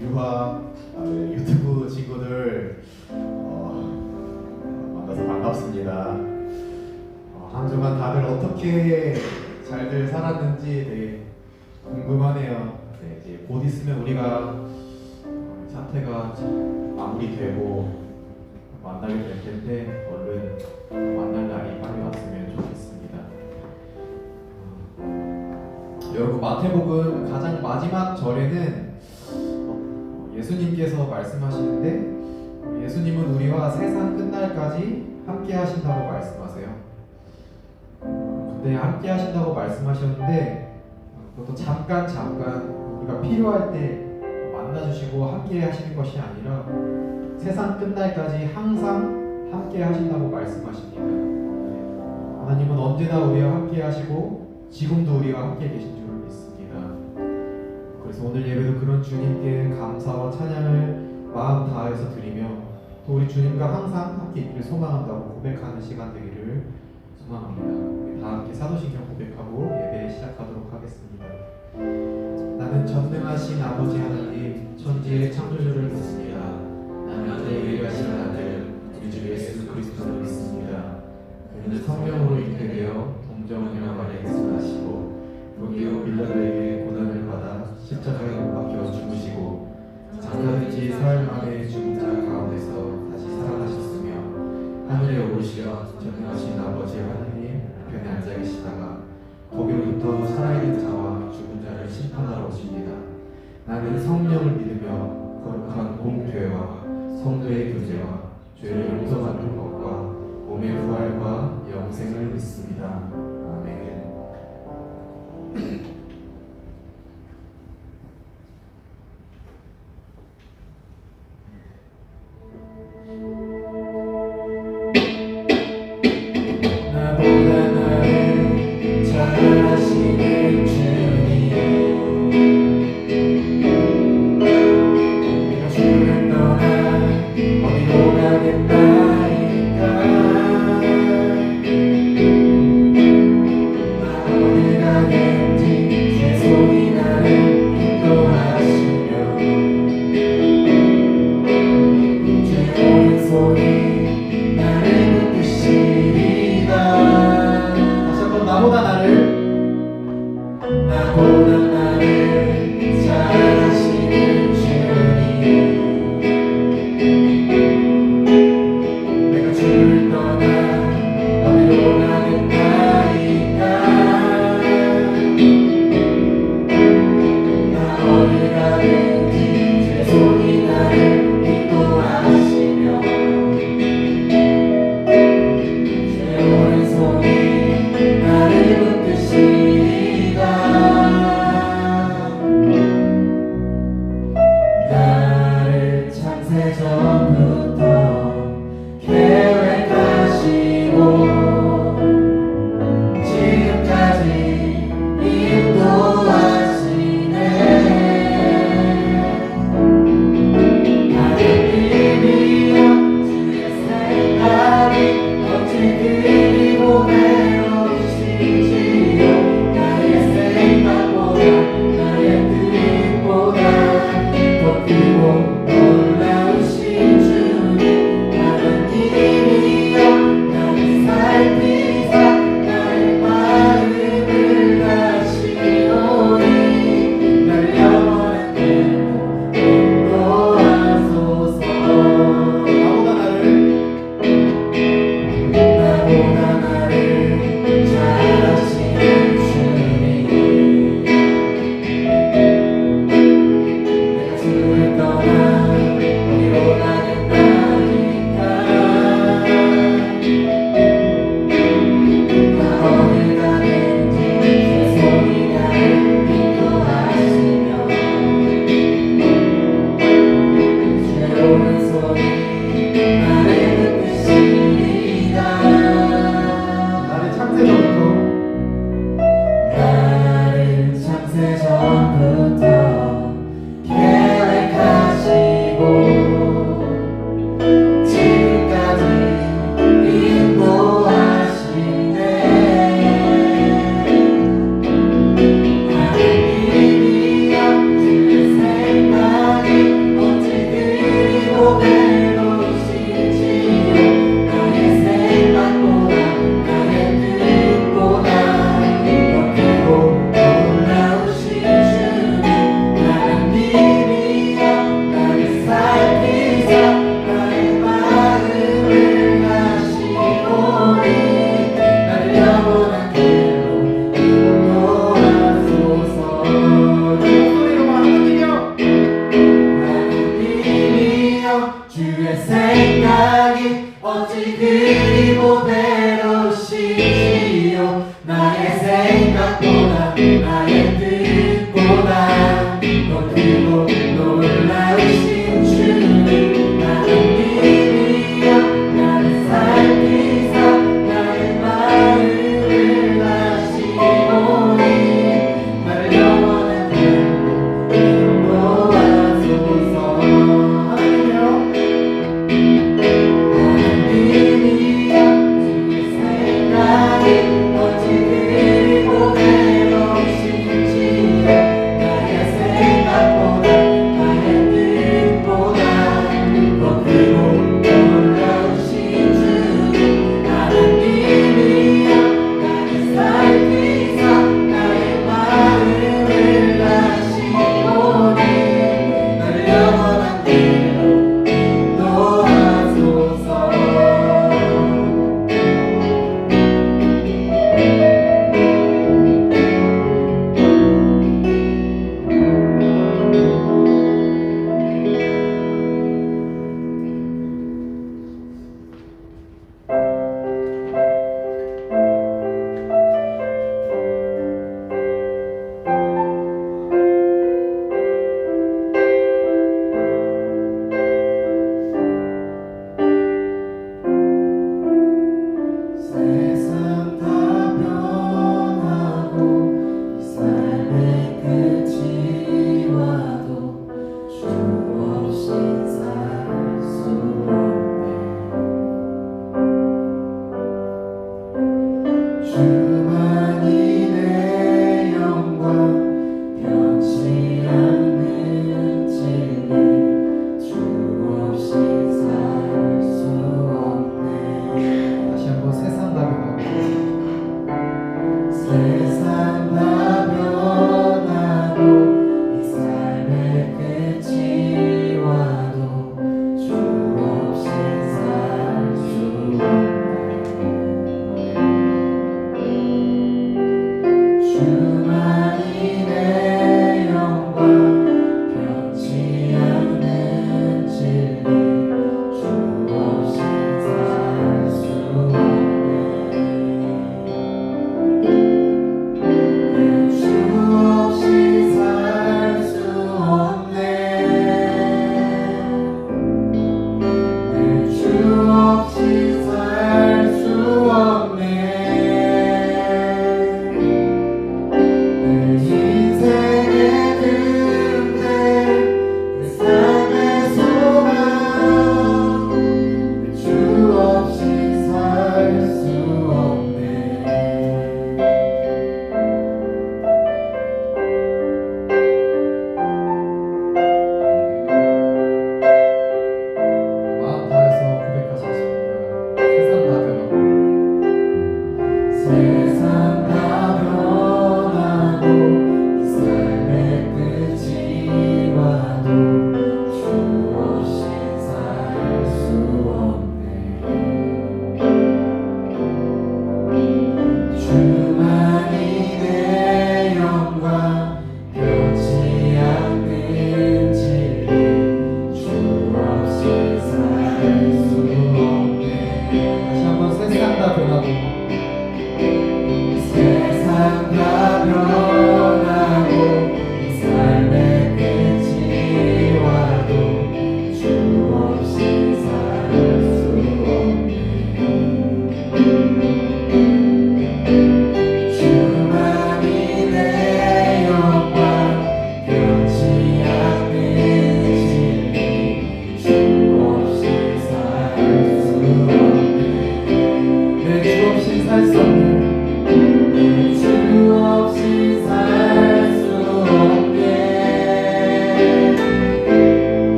유화 유튜브 친구들 만나서 반갑습니다. 한 주간 다들 어떻게 잘들 살았는지 되게 궁금하네요. 네, 이제 곧 있으면 우리가 사태가 마무리되고 만나게 될 텐데 얼른 만날 날이 빨리 왔으면 좋겠습니다. 여러분, 마태복음 가장 마지막 절에는 예수님께서 말씀하시는데, 예수님은 우리와 세상 끝날까지 함께 하신다고 말씀하세요. 근데 함께 하신다고 말씀하셨는데 그것도 잠깐 우리가 필요할 때 만나주시고 함께 하시는 것이 아니라 세상 끝날까지 항상 함께 하신다고 말씀하십니다. 하나님은 언제나 우리와 함께 하시고 지금도 우리와 함께 계신 줄을 믿습니다. 그래서 오늘 예배도 그런 주님께 감사와 찬양을 마음 다해서 드리며 또 우리 주님과 항상 함께 있기를 소망한다고 고백하는 시간 되기를 소망합니다. 우리 다 함께 사도신경 고백하고 예배 시작하도록 하겠습니다. 나는 전능하신 아버지 하나님 천지의 창조주를 믿습니다. 나는 그의 유일하신 아들 우리 주 예수 그리스도를 믿습니다. 그는 성령으로 잉태되어 동정녀 마리아에서 나시고 본디오 빌라도에게 고난을 받아 십자가에 못 박혀 죽으시고 장사든지 사흘 만에 죽은 자 가운데서 다시 살아나셨으며 하늘에 오르시어 전능하신 아버지 하나님 우편에 앉아 계시다가 거기로부터 살아있는 자와 죽은 자를 심판하러 오십니다. 나는 성령을 믿으며 거룩한 공교회와 성도의 교제와 죄를 용서받는 것과 몸의 부활과 영생을 믿습니다. 아멘. 나보다 나를 잘 아시는 주님, 내가 주를 떠나 어디로 가겠나이까.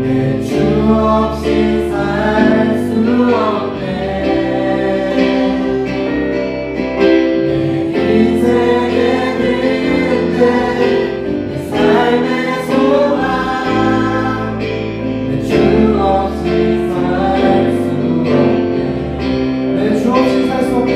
내 주 없이 살 수 없네. 내 인생의 그대 내 삶의 소망 내 주 없이 살 수 없네. 내 주 없이 살 수 없네.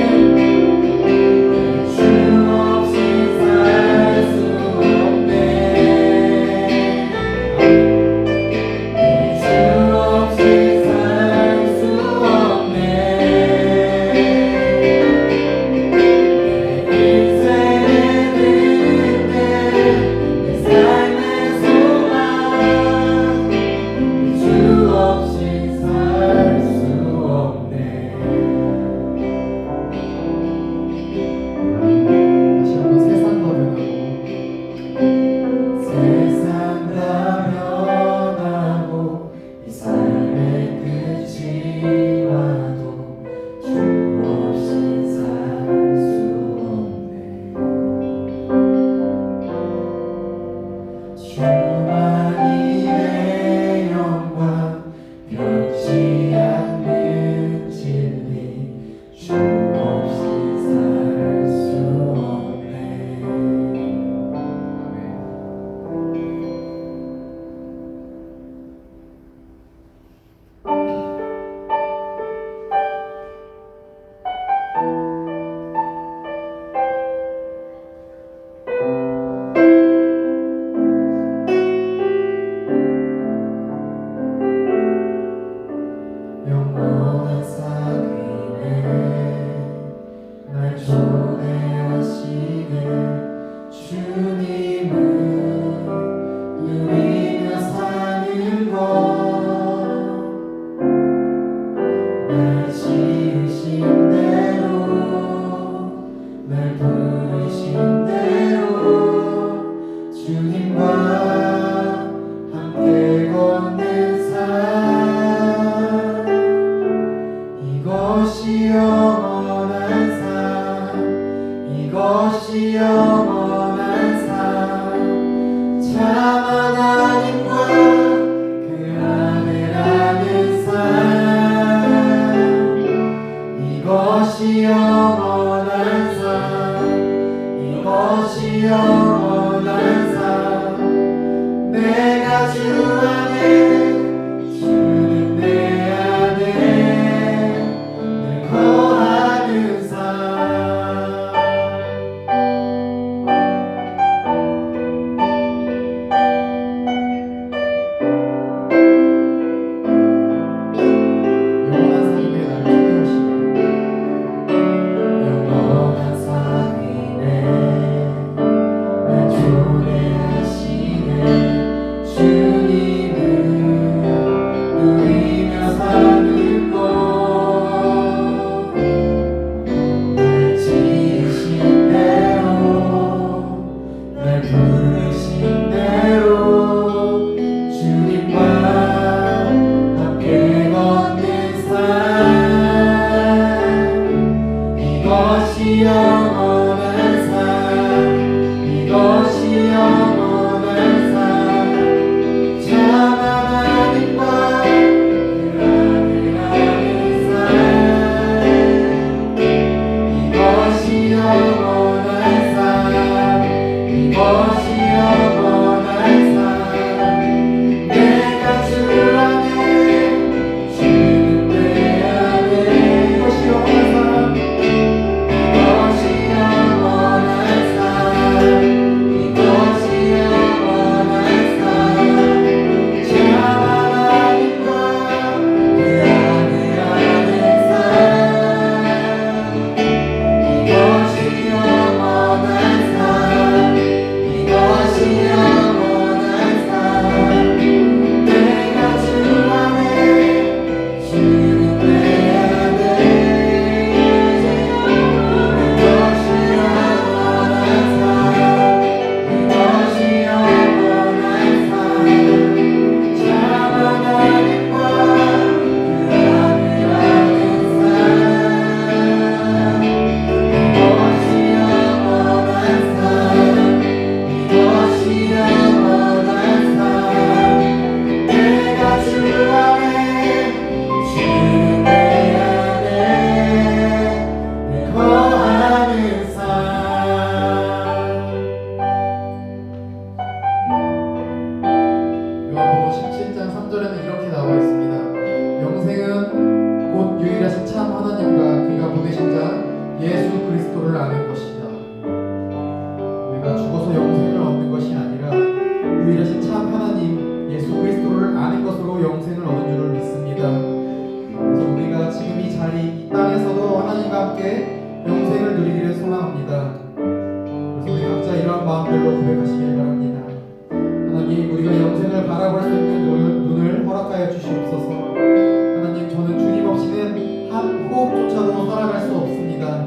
이것이 영원한 삶 참 하나님과 그 아내라는 삶 이것이 영원한 삶 이것이 영원한 삶 내가 주 안에 주는 내 안에 늘 거하는 삶. 3절에는 이렇게 나와 있습니다. 영생은 곧 유일하신 참 하나님과 그가 보내신 자 예수 그리스도를 아는 것이다. 우리가 죽어서 영생을 얻는 것이 아니라 유일하신 참 하나님 예수 그리스도를 아는 것으로 영생을 얻은 줄을 믿습니다. 그래서 우리가 지금 이 자리 이 땅에서도 하나님과 함께 영생을 누리기를 소망합니다. 그래서 우리 각자 이러한 마음들로 고백하시길 바랍니다. 하나님, 우리가 영생을 바라볼 수 있는 눈을 허락하여 주시옵소서. 하나님, 저는 주님 없이는 한 호흡조차도 살아갈 수 없습니다.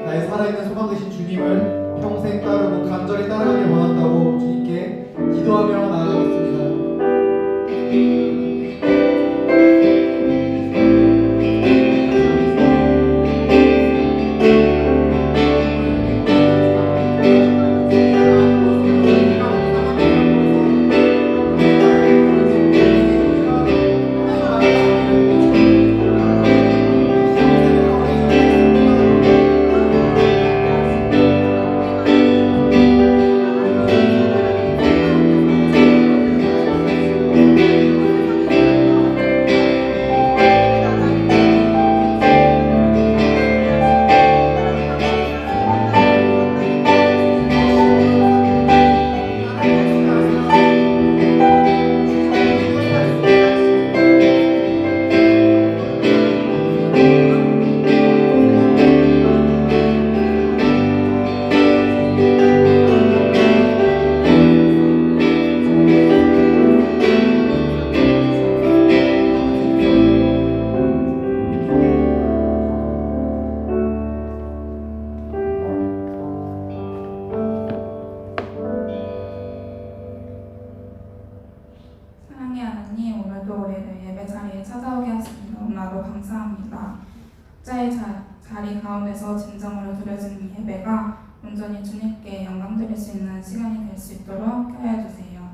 나의 살아있는 소망 되신 주님을 평생 따르고 간절히 따라가길 원한다고 주님께 기도하며 나아가겠습니다. 자리 가운데서 진정으로 드려지는 이 예배가 온전히 주님께 영광 드릴 수 있는 시간이 될 수 있도록 하여 주세요.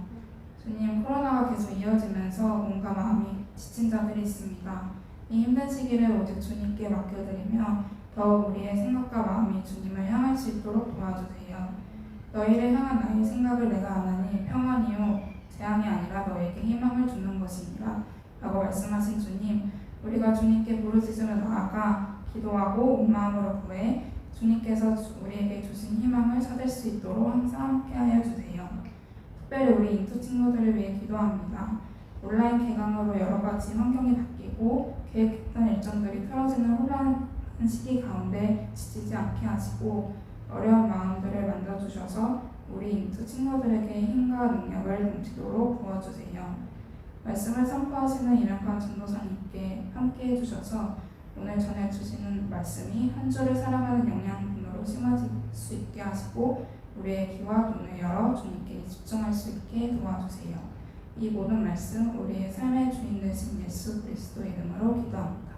주님, 코로나가 계속 이어지면서 몸과 마음이 지친 자들이 있습니다. 이 힘든 시기를 오직 주님께 맡겨드리며 더욱 우리의 생각과 마음이 주님을 향할 수 있도록 도와주세요. 너희를 향한 나의 생각을 내가 아나니 평안이요 재앙이 아니라 너에게 희망을 주는 것이니라 라고 말씀하신 주님, 우리가 주님께 부르짖으며 나아가 기도하고 온 마음으로 구해 주님께서 우리에게 주신 희망을 찾을 수 있도록 항상 함께하여 주세요. 특별히 우리 인투 친구들을 위해 기도합니다. 온라인 개강으로 여러 가지 환경이 바뀌고 계획했던 일정들이 틀어지는 혼란한 시기 가운데 지치지 않게 하시고 어려운 마음들을 만져주셔서 우리 인투 친구들에게 힘과 능력을 넘치도록 도와주세요. 말씀을 선포하시는 이명관 전도사님께 함께해 주셔서 오늘 전해주시는 말씀이 한 주를 살아가는 영양분으로 심어질 수 있게 하시고 우리의 귀와 눈을 열어 주님께 집중할 수 있게 도와주세요. 이 모든 말씀 우리의 삶의 주인 되신 예수 그리스도 이름으로 기도합니다.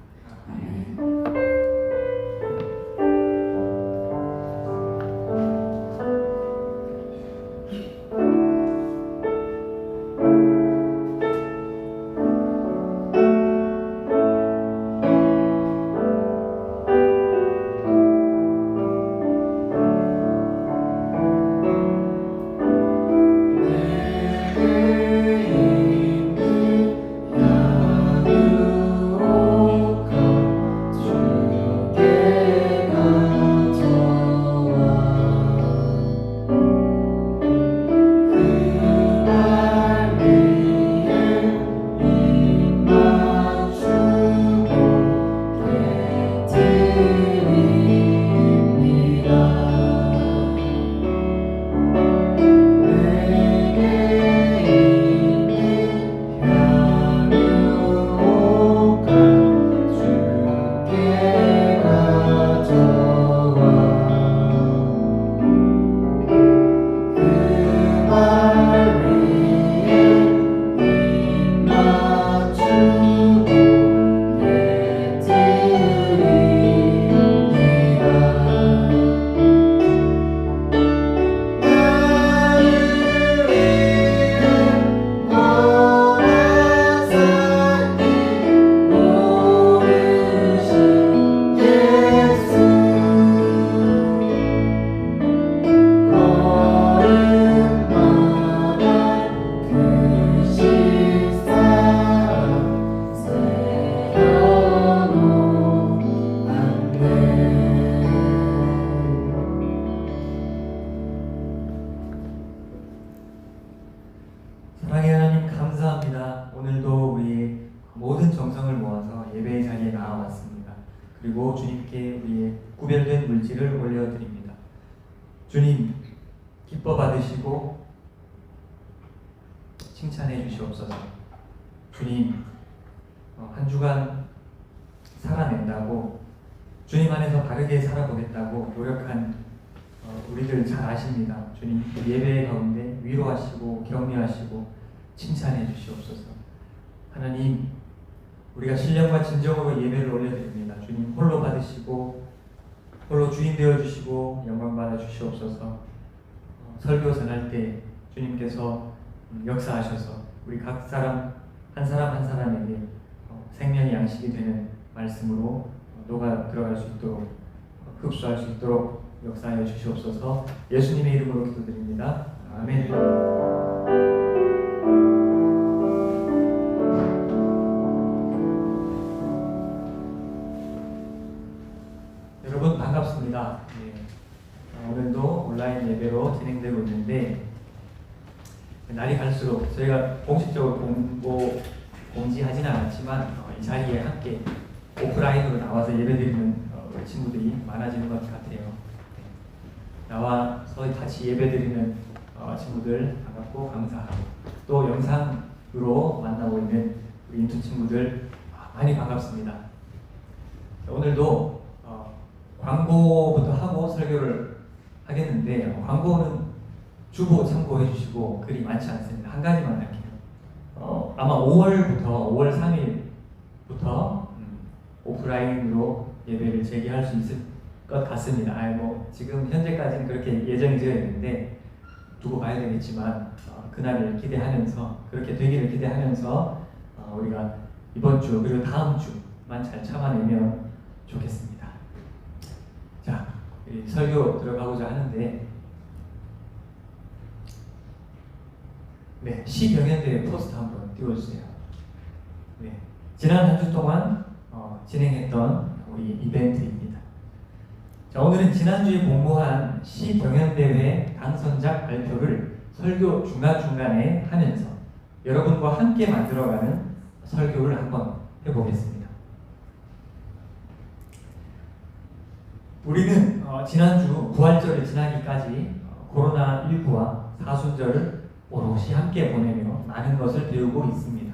아멘. 주 그리고 주님께 우리의 구별된 물질을 올려드립니다. 주님 기뻐 받으시고 칭찬해 주시옵소서. 주님 한 주간 살아낸다고 주님 안에서 바르게 살아보겠다고 노력한 우리들 잘 아십니다. 주님 예배 가운데 위로하시고 격려하시고 칭찬해 주시옵소서. 하나님 우리가 신령과 진정으로 예배를 올려드립니다. 주님 홀로 받으시고 홀로 주인 되어주시고 영광 받아 주시옵소서. 설교 전할 때 주님께서 역사하셔서 우리 각 사람 한 사람에게 생명의 양식이 되는 말씀으로 녹아 들어갈 수 있도록 흡수할 수 있도록 역사하여 주시옵소서. 예수님의 이름으로 기도드립니다. 아멘. 여러분 반갑습니다. 오늘도 온라인 예배로 진행되고 있는데 날이 갈수록 저희가 공식적으로 공지하지는 않았지만 이 자리에 함께 오프라인으로 나와서 예배드리는 친구들이 많아지는 것 같아요. 나와서 같이 예배드리는 친구들 반갑고 감사하고 또 영상으로 만나고 있는 우리 인투 친구들 많이 반갑습니다. 오늘도 광고부터 하고 설교를 하겠는데 광고는 주보 참고해 주시고 글이 많지 않습니다. 한 가지만 할게요. 아마 5월 3일부터 오프라인으로 예배를 재개할 수 있을 것 같습니다. 지금 현재까지는 그렇게 예정이 되어 있는데 두고 봐야 되겠지만 그날을 기대하면서 그렇게 되기를 기대하면서 우리가 이번 주 그리고 다음 주만 잘 참아내면 좋겠습니다. 자, 설교 들어가고자 하는데 시경연대회 포스터 한번 띄워주세요. 지난 한 주 동안 진행했던 우리 이벤트입니다. 자, 오늘은 지난주에 공모한 시경연대회 당선작 발표를 설교 중간중간에 하면서 여러분과 함께 만들어가는 설교를 한번 해보겠습니다. 우리는 지난주 부활절을 지나기까지 코로나19와 사순절을 오롯이 함께 보내며 많은 것을 배우고 있습니다.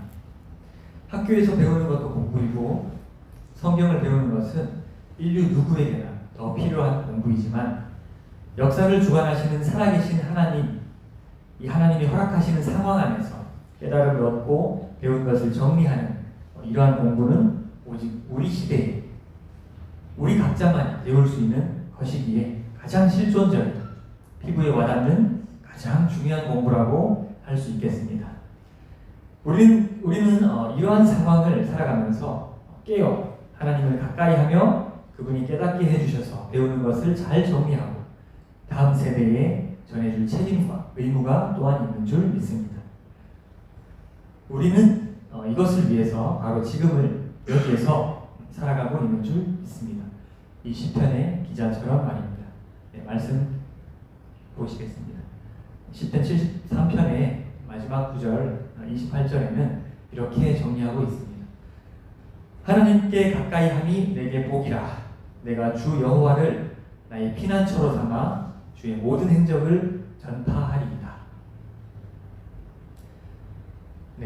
학교에서 배우는 것도 공부이고 성경을 배우는 것은 인류 누구에게나 더 필요한 공부이지만 역사를 주관하시는 살아계신 하나님, 이 하나님이 허락하시는 상황 안에서 깨달음을 얻고 배운 것을 정리하는 이러한 공부는 오직 우리 시대에 우리 각자만이 배울 수 있는 것이기에 가장 실존적인 피부에 와닿는 가장 중요한 공부라고 할 수 있겠습니다. 우리는 이러한 상황을 살아가면서 깨어 하나님을 가까이 하며 그분이 깨닫게 해주셔서 배우는 것을 잘 정리하고 다음 세대에 전해줄 책임과 의무가 또한 있는 줄 믿습니다. 우리는 이것을 위해서 바로 지금을 여기에서 살아가고 있는 줄 믿습니다. 이 시편의 기자처럼 말입니다. 말씀 보시겠습니다. 시편 73편의 마지막 구절 28절에는 이렇게 정리하고 있습니다. 하나님께 가까이 함이 내게 복이라. 내가 주 여호와를 나의 피난처로 삼아 주의 모든 행적을 전파하리이다.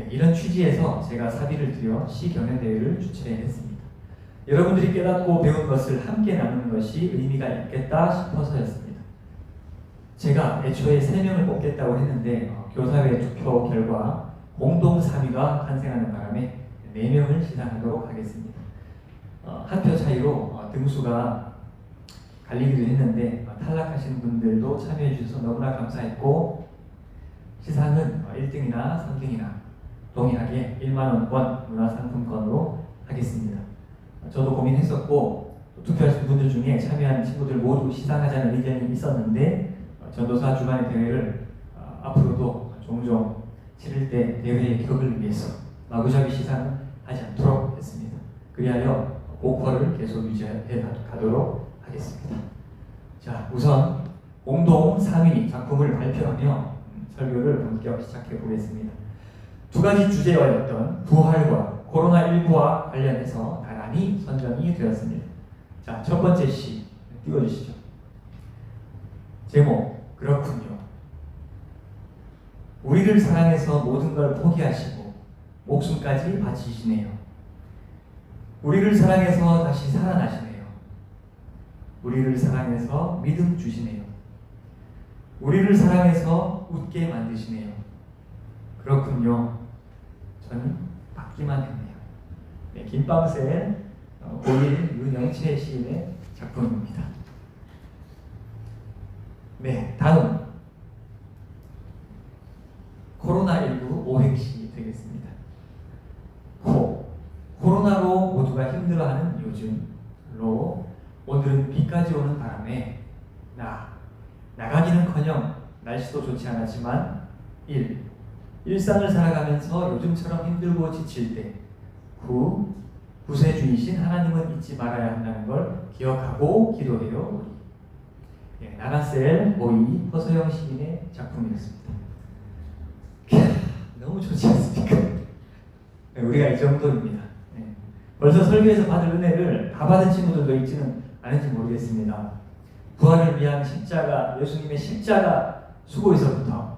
이런 취지에서 제가 사비를 들여 시경연대회를 주최했습니다. 여러분들이 깨닫고 배운 것을 함께 나누는 것이 의미가 있겠다 싶어서였습니다. 제가 애초에 3명을 뽑겠다고 했는데 교사회 투표 결과 공동 3위가 탄생하는 바람에 4명을 시상하도록 하겠습니다. 한 표 차이로 등수가 갈리기도 했는데 탈락하신 분들도 참여해 주셔서 너무나 감사했고 시상은 1등이나 3등이나 동일하게 1만원권 문화상품권으로 하겠습니다. 저도 고민했었고 투표하신 분들 중에 참여한 친구들 모두 시상하자는 의견이 있었는데 전도사 주간의 대회를 앞으로도 종종 치를 때 대회의 기록을 위해서 마구잡이 시상하지 않도록 했습니다. 그리하여 고퀄을 계속 유지해 가도록 하겠습니다. 자, 우선 공동 3위 작품을 발표하며 설교를 본격 시작해 보겠습니다. 두 가지 주제였던 부활과 코로나19와 관련해서 나란히 선정이 되었습니다. 자, 첫 번째 시 띄워주시죠. 제목, 그렇군요. 우리를 사랑해서 모든 걸 포기하시고 목숨까지 바치시네요. 우리를 사랑해서 다시 살아나시네요. 우리를 사랑해서 믿음 주시네요. 우리를 사랑해서 웃게 만드시네요. 그렇군요. 저는 받기만 했네요. 네, 김방셀 고일 윤영채 시인의 작품입니다. 네, 다음 코로나19 오행시 되겠습니다. 코로나로 모두가 힘들어하는 요즘로 오늘은 비까지 오는 바람에 나가기는커녕 날씨도 좋지 않았지만 일상을 살아가면서 요즘처럼 힘들고 지칠 때 구세주이신 하나님은 잊지 말아야 한다는 걸 기억하고 기도해요. 우리 나나셀 보이 허소영 시인의 작품이었습니다. 너무 좋지 않습니까? 네, 우리가 이 정도입니다. 네. 벌써 설교에서 받을 은혜를 다 받은 친구들도 있지는 않은지 모르겠습니다. 부활을 위한 십자가, 예수님의 십자가 수고에서부터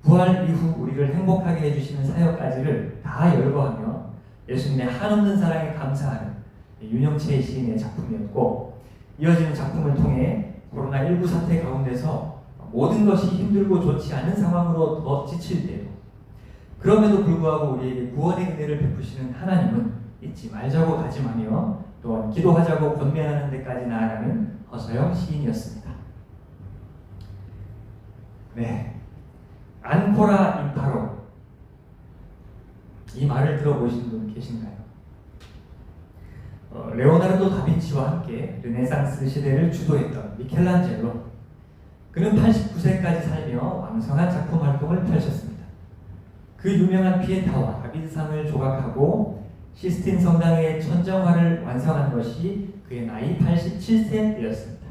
부활 이후 우리를 행복하게 해주시는 사역까지를 다 열거하며 예수님의 한없는 사랑에 감사하는 윤영채 시인의 작품이었고, 이어지는 작품을 통해 코로나19 사태 가운데서 모든 것이 힘들고 좋지 않은 상황으로 더 지칠 때도 그럼에도 불구하고 우리에게 구원의 은혜를 베푸시는 하나님은 잊지 말자고 다짐하며 또한 기도하자고 권면하는 데까지 나아가는 허서영 시인이었습니다. 네, 안코라 임파로, 이 말을 들어보신 분 계신가요? 레오나르도 다빈치와 함께 르네상스 시대를 주도했던 미켈란젤로, 그는 89세까지 살며 왕성한 작품 활동을 펼쳤습니다. 그 유명한 피에타와 다비드상을 조각하고 시스틴 성당의 천정화를 완성한 것이 그의 나이 87세 때였습니다.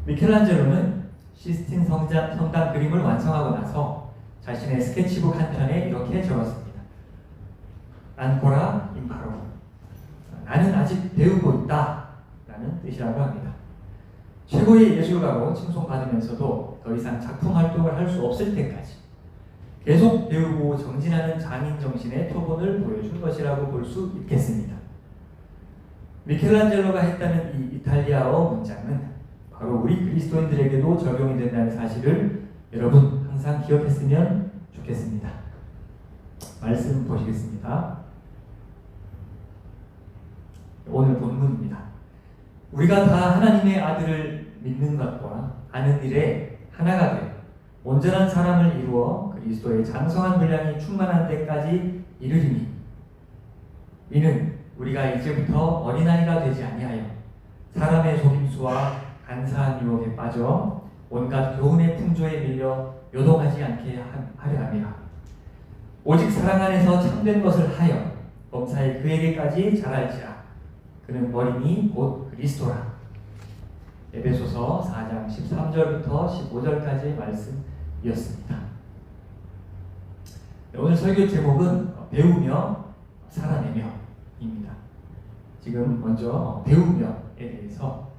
미켈란젤로는 시스틴 성당 그림을 완성하고 나서 자신의 스케치북 한 편에 이렇게 적었습니다. 안코라 임파로, 나는 아직 배우고 있다 라는 뜻이라고 합니다. 최고의 예술가로 칭송받으면서도 더 이상 작품 활동을 할 수 없을 때까지 계속 배우고 정진하는 장인 정신의 표본을 보여준 것이라고 볼 수 있겠습니다. 미켈란젤로가 했다는 이 이탈리아어 문장은 바로 우리 그리스도인들에게도 적용이 된다는 사실을 여러분 항상 기억했으면 좋겠습니다. 말씀 보시겠습니다. 오늘 본문입니다. 우리가 다 하나님의 아들을 믿는 것과 아는 일에 하나가 되어 온전한 사람을 이루어 그리스도의 장성한 분량이 충만한 데까지 이르리니, 이는 우리가 이제부터 어린아이가 되지 아니하여 사람의 속임수와 간사한 유혹에 빠져 온갖 교훈의 풍조에 밀려 요동하지 않게 하려 함이라. 오직 사랑 안에서 참된 것을 하여 범사에 그에게까지 자랄지라. 그는 머리니 곧 그리스도라. 에베소서 4장 13절부터 15절까지의 말씀이었습니다. 오늘 설교 제목은 배우며 살아내며 입니다. 지금 먼저 배우며에 대해서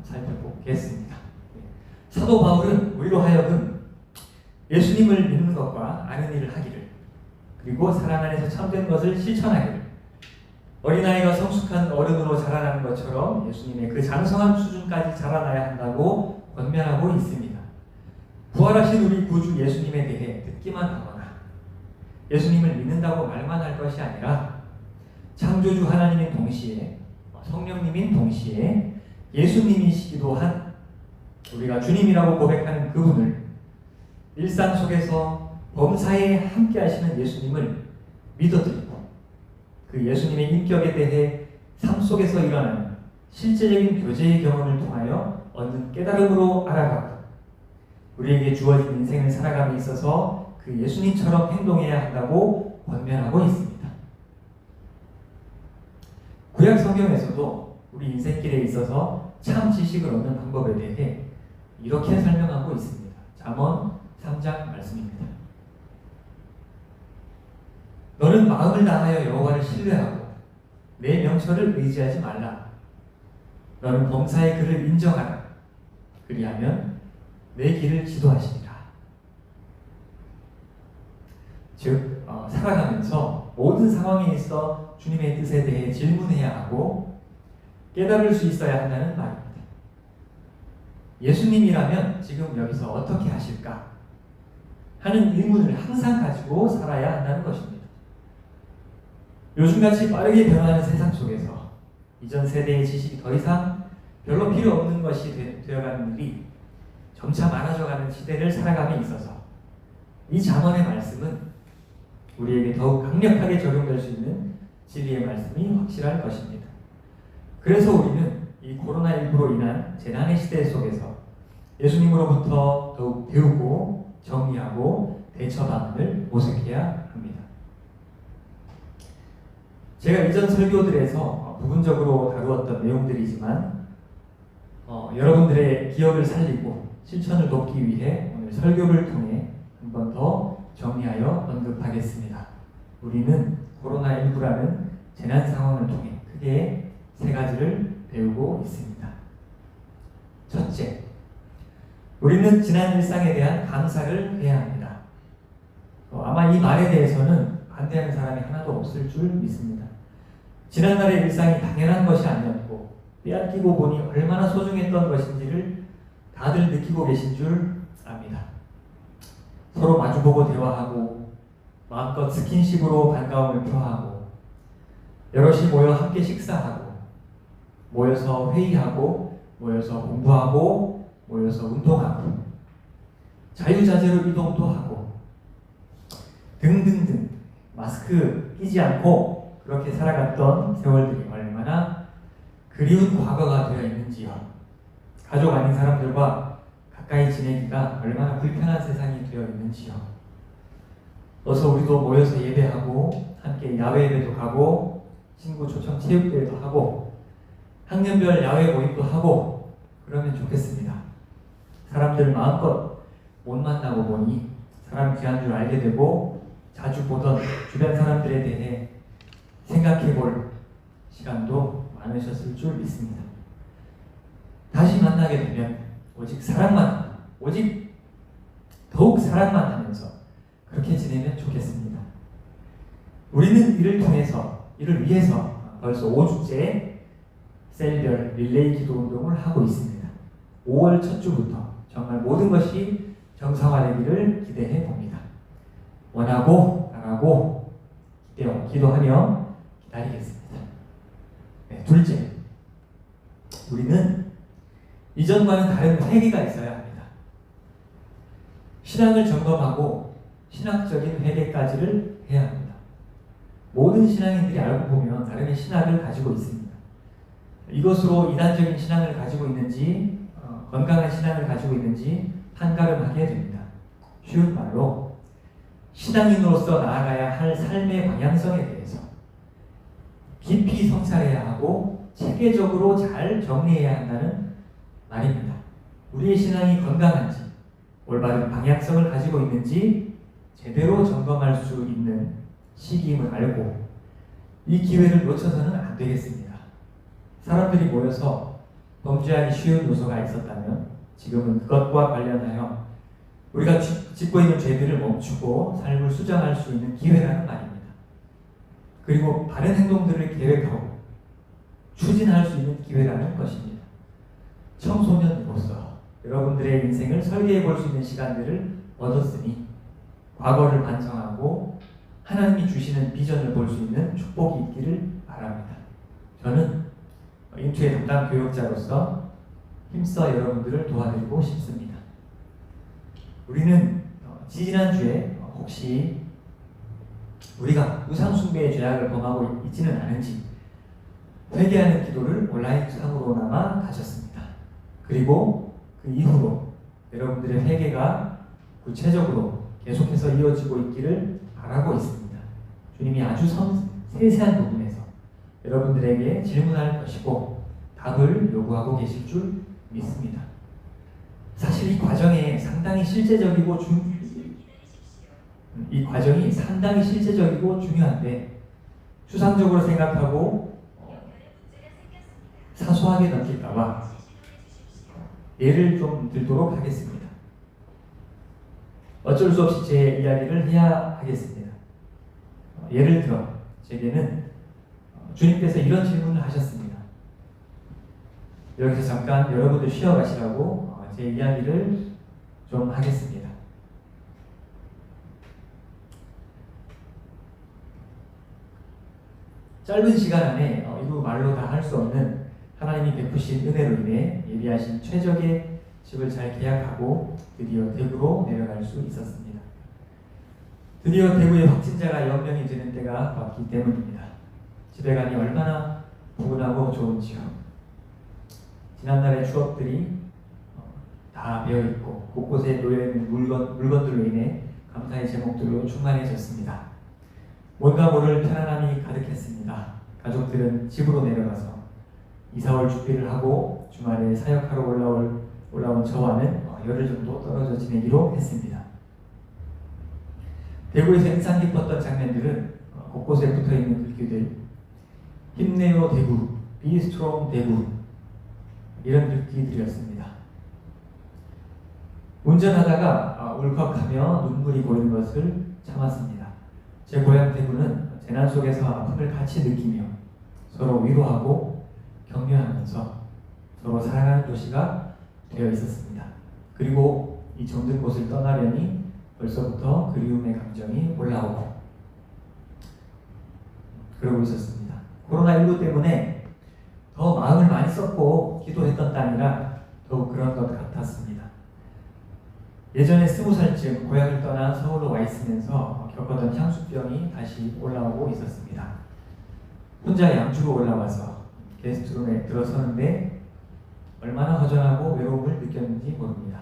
살펴보겠습니다. 사도 바울은 우리로 하여금 예수님을 믿는 것과 아는 일을 하기를, 그리고 사랑 안에서 참된 것을 실천하기를, 어린아이가 성숙한 어른으로 자라나는 것처럼 예수님의 그 장성한 수준까지 자라나야 한다고 권면하고 있습니다. 부활하신 우리 구주 예수님에 대해 듣기만 하거나 예수님을 믿는다고 말만 할 것이 아니라 창조주 하나님인 동시에 성령님인 동시에 예수님이시기도 한 우리가 주님이라고 고백하는 그분을, 일상 속에서 범사에 함께 하시는 예수님을 믿어드리고 그 예수님의 인격에 대해 삶 속에서 일어나는 실제적인 교제의 경험을 통하여 얻는 깨달음으로 알아가고 우리에게 주어진 인생을 살아감에 있어서 그 예수님처럼 행동해야 한다고 권면하고 있습니다. 구약 성경에서도 우리 인생길에 있어서 참 지식을 얻는 방법에 대해 이렇게 설명하고 있습니다. 잠언 3장 말씀입니다. 너는 마음을 다하여 여호와를 신뢰하고 내 명철을 의지하지 말라. 너는 범사의 그를 인정하라. 그리하면 내 길을 지도하시리라. 즉 살아가면서 모든 상황에 있어 주님의 뜻에 대해 질문해야 하고 깨달을 수 있어야 한다는 말입니다. 예수님이라면 지금 여기서 어떻게 하실까 하는 의문을 항상 가지고 살아야 한다는 것입니다. 요즘같이 빠르게 변화하는 세상 속에서 이전 세대의 지식이 더 이상 별로 필요 없는 것이 되어가는 일이 점차 많아져가는 시대를 살아감에 있어서 이 잠언의 말씀은 우리에게 더욱 강력하게 적용될 수 있는 진리의 말씀이 확실할 것입니다. 그래서 우리는 이 코로나19로 인한 재난의 시대 속에서 예수님으로부터 더욱 배우고 정리하고 대처 방안을 모색해야 합니다. 제가 이전 설교들에서 부분적으로 다루었던 내용들이지만 여러분들의 기억을 살리고 실천을 돕기 위해 오늘 설교를 통해 한 번 더 정리하여 언급하겠습니다. 우리는 코로나19라는 재난 상황을 통해 크게 세 가지를 배우고 있습니다. 첫째, 우리는 지난 일상에 대한 감사를 해야 합니다. 아마 이 말에 대해서는 반대하는 사람이 하나도 없을 줄 믿습니다. 지난날의 일상이 당연한 것이 아니었고 빼앗기고 보니 얼마나 소중했던 것인지를 다들 느끼고 계신 줄 압니다. 서로 마주보고 대화하고 마음껏 스킨십으로 반가움을 표하고 여럿이 모여 함께 식사하고 모여서 회의하고 모여서 공부하고 모여서 운동하고 자유자재로 이동도 하고 등등등 마스크 끼지 않고 그렇게 살아갔던 세월들이 얼마나 그리운 과거가 되어 있는지요. 가족 아닌 사람들과 가까이 지내기가 얼마나 불편한 세상이 되어 있는지요. 어서 우리도 모여서 예배하고 함께 야외 예배도 가고 친구 초청 체육대회도 하고 학년별 야외 모임도 하고 그러면 좋겠습니다. 사람들 마음껏 못 만나고 보니 사람 귀한 줄 알게 되고 자주 보던 주변 사람들에 대해 생각해 볼 시간도 많으셨을 줄 믿습니다. 다시 만나게 되면 오직 사랑만, 오직 더욱 사랑만 하면서 그렇게 지내면 좋겠습니다. 우리는 이를 위해서 벌써 5주째 셀별 릴레이 기도 운동을 하고 있습니다. 5월 첫 주부터 정말 모든 것이 정상화되기를 기대해 봅니다. 원하고 바라고 기도하며 기다리겠습니다. 네, 둘째, 우리는 이전과는 다른 회개가 있어야 합니다. 신앙을 점검하고 신학적인 회개까지를 해야 합니다. 모든 신앙인들이 알고 보면 나름의 신학을 가지고 있습니다. 이것으로 이단적인 신앙을 가지고 있는지 건강한 신앙을 가지고 있는지 판가름하게 됩니다. 쉬운 말로 신앙인으로서 나아가야 할 삶의 방향성에 대해서 깊이 성찰해야 하고 체계적으로 잘 정리해야 한다는 말입니다. 우리의 신앙이 건강한지 올바른 방향성을 가지고 있는지 제대로 점검할 수 있는 시기임을 알고 이 기회를 놓쳐서는 안 되겠습니다. 사람들이 모여서 범죄하기 쉬운 요소가 있었다면 지금은 그것과 관련하여 우리가 짓고 있는 죄들을 멈추고 삶을 수정할 수 있는 기회라는 말입니다. 그리고 바른 행동들을 계획하고 추진할 수 있는 기회라는 것입니다. 청소년으로서 여러분들의 인생을 설계해 볼 수 있는 시간들을 얻었으니 과거를 반성하고 하나님이 주시는 비전을 볼 수 있는 축복이 있기를 바랍니다. 저는 인투의 담당 교육자로서 힘써 여러분들을 도와드리고 싶습니다. 우리는 지지난주에 혹시 우리가 우상숭배의 죄악을 범하고 있지는 않은지 회개하는 기도를 온라인 상으로나마 가졌습니다. 그리고 그 이후로 여러분들의 회개가 구체적으로 계속해서 이어지고 있기를 바라고 있습니다. 주님이 아주 세세한 부분에서 여러분들에게 질문할 것이고 답을 요구하고 계실 줄 믿습니다. 사실 이 과정이 상당히 실제적이고 중요한데 추상적으로 생각하고 사소하게 넘길까봐 예를 좀 들도록 하겠습니다. 어쩔 수 없이 제 이야기를 해야 하겠습니다. 예를 들어 제게는 주님께서 이런 질문을 하셨습니다. 여기서 잠깐 여러분들 쉬어가시라고 제 이야기를 좀 하겠습니다. 짧은 시간 안에 이루 말로 다 할 수 없는 하나님이 베푸신 은혜로 인해 예비하신 최적의 집을 잘 계약하고 드디어 대구로 내려갈 수 있었습니다. 드디어 대구에 확진자가 0명이 되는 때가 왔기 때문입니다. 집에 가니 얼마나 포근하고 좋은지요. 지난날의 추억들이 다 배어있고 곳곳에 놓여있는 물건들로 인해 감사의 제목들로 충만해졌습니다. 뭔가 모를 편안함이 가득했습니다. 가족들은 집으로 내려가서 이사올 준비를 하고 주말에 사역하러 올라온 저와는 열흘 정도 떨어져 지내기로 했습니다. 대구에서 인상 깊었던 장면들은 곳곳에 붙어있는 글귀들, 힘내요 대구, Be strong 대구, 이런 글귀들이었습니다. 운전하다가 울컥하며 눈물이 고이는 것을 참았습니다. 제 고향 대구는 재난 속에서 아픔을 같이 느끼며 서로 위로하고 격려하면서 서로 사랑하는 도시가 되어 있었습니다. 그리고 이 정든 곳을 떠나려니 벌써부터 그리움의 감정이 올라오고 그러고 있었습니다. 코로나19 때문에 더 마음을 많이 썼고 기도했던 땅이라 더욱 그런 것 같았습니다. 예전에 20살쯤 고향을 떠나 서울로 와 있으면서 겪었던 향수병이 다시 올라오고 있었습니다. 혼자 양주로 올라와서 게스트룸에 들어서는데 얼마나 허전하고 외로움을 느꼈는지 모릅니다.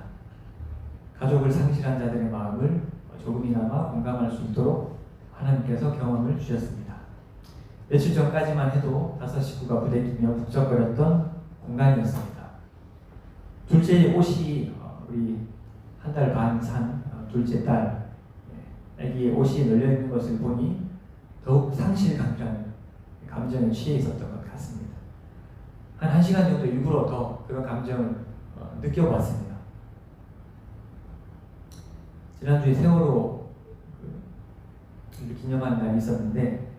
가족을 상실한 자들의 마음을 조금이나마 공감할 수 있도록 하나님께서 경험을 주셨습니다. 며칠 전까지만 해도 5 식구가 부대끼며 북적거렸던 공간이었습니다. 둘째 옷이 우리 1달 반 산 둘째 딸 아기의 옷이 널려있는 것을 보니 더욱 상실감이라는 감정에 취해 있었던 것 같습니다. 한 1시간 정도 일부러 더 그런 감정을 느껴봤습니다. 지난주에 세월호를 기념하는 날이 있었는데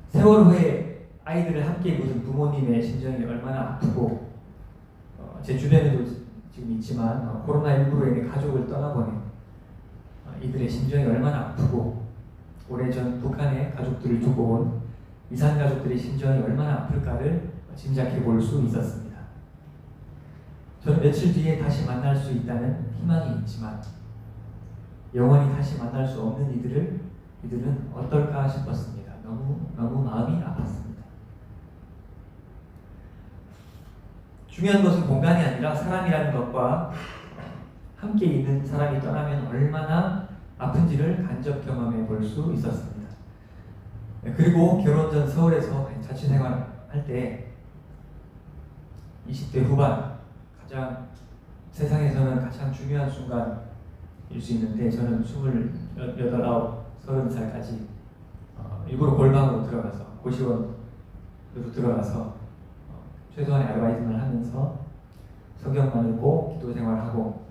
세월호에 아이들을 함께 묻은 부모님의 심정이 얼마나 아프고 제 주변에도 지금 있지만 코로나19로 인해 가족을 떠나보낸 이들의 심정이 얼마나 아프고 오래전 북한에 가족들을 두고 온 이산 가족들의 심정이 얼마나 아플까를 짐작해 볼 수 있었습니다. 저는 며칠 뒤에 다시 만날 수 있다는 희망이 있지만 영원히 다시 만날 수 없는 이들은 어떨까 싶었습니다. 너무 마음이 아팠습니다. 중요한 것은 공간이 아니라 사람이라는 것과 함께 있는 사람이 떠나면 얼마나 아픈지를 간접 경험해 볼 수 있었습니다. 그리고 결혼 전 서울에서 자취생활 할 때 20대 후반 가장 세상에서는 가장 중요한 순간일 수 있는데 저는 28, 30살까지 일부러 골방으로 들어가서 고시원으로 들어가서 최소한의 아르바이트만 하면서 성경만 읽고 기도 생활하고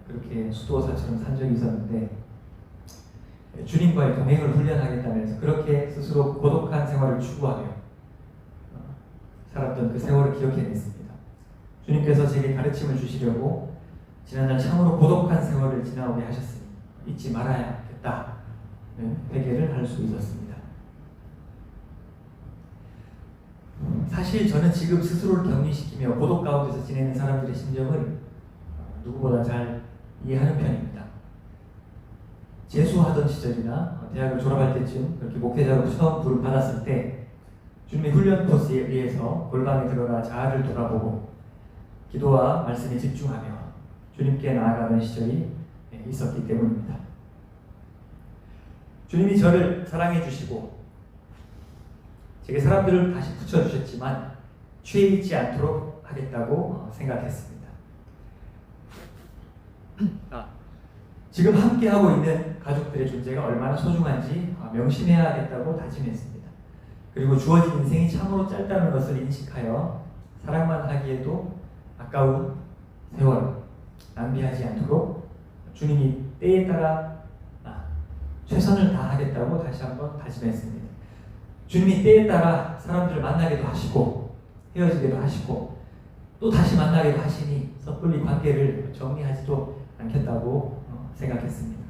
그렇게 수도사처럼 산 적이 있었는데 주님과의 동행을 훈련하겠다면서 그렇게 스스로 고독한 생활을 추구하며 살았던 그 세월을 기억해냈습니다. 주님께서 제게 가르침을 주시려고 지난날 참으로 고독한 세월을 지나오게 하셨으니 잊지 말아야겠다는 회개를 할 수 있었습니다. 사실 저는 지금 스스로를 격리시키며 고독 가운데서 지내는 사람들의 심정을 누구보다 잘 이해하는 편입니다. 재수하던 시절이나 대학을 졸업할 때쯤 그렇게 목회자로 처음 부름 받았을 때 주님의 훈련 코스에 의해서 골방에 들어가 자아를 돌아보고 기도와 말씀에 집중하며 주님께 나아가는 시절이 있었기 때문입니다. 주님이 저를 사랑해 주시고 제게 사람들을 다시 붙여주셨지만 취해 있지 않도록 하겠다고 생각했습니다. 지금 함께하고 있는 가족들의 존재가 얼마나 소중한지 명심해야겠다고 다짐했습니다. 그리고 주어진 인생이 참으로 짧다는 것을 인식하여 사랑만 하기에도 아까운 세월 낭비하지 않도록 주님이 때에 따라 최선을 다하겠다고 다시 한번 다짐했습니다. 주님이 때에 따라 사람들을 만나기도 하시고 헤어지기도 하시고 또 다시 만나기도 하시니 섣불리 관계를 정리하지도 않겠다고 생각했습니다.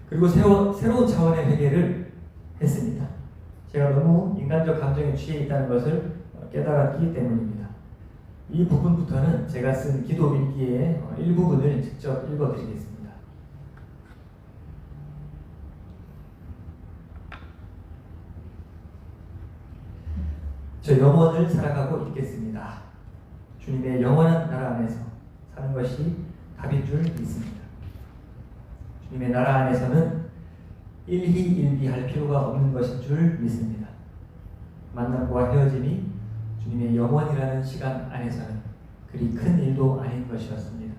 그리고 새로운 차원의 회개를 했습니다. 제가 너무 인간적 감정에 취해 있다는 것을 깨달았기 때문입니다. 이 부분부터는 제가 쓴 기도 일기의 일부분을 직접 읽어드리겠습니다. 저 영원을 살아가고 있겠습니다. 주님의 영원한 나라 안에서 사는 것이 답인 줄 믿습니다. 주님의 나라 안에서는 일희일비할 필요가 없는 것인 줄 믿습니다. 만남과 헤어짐이 주님의 영원이라는 시간 안에서는 그리 큰 일도 아닌 것이었습니다.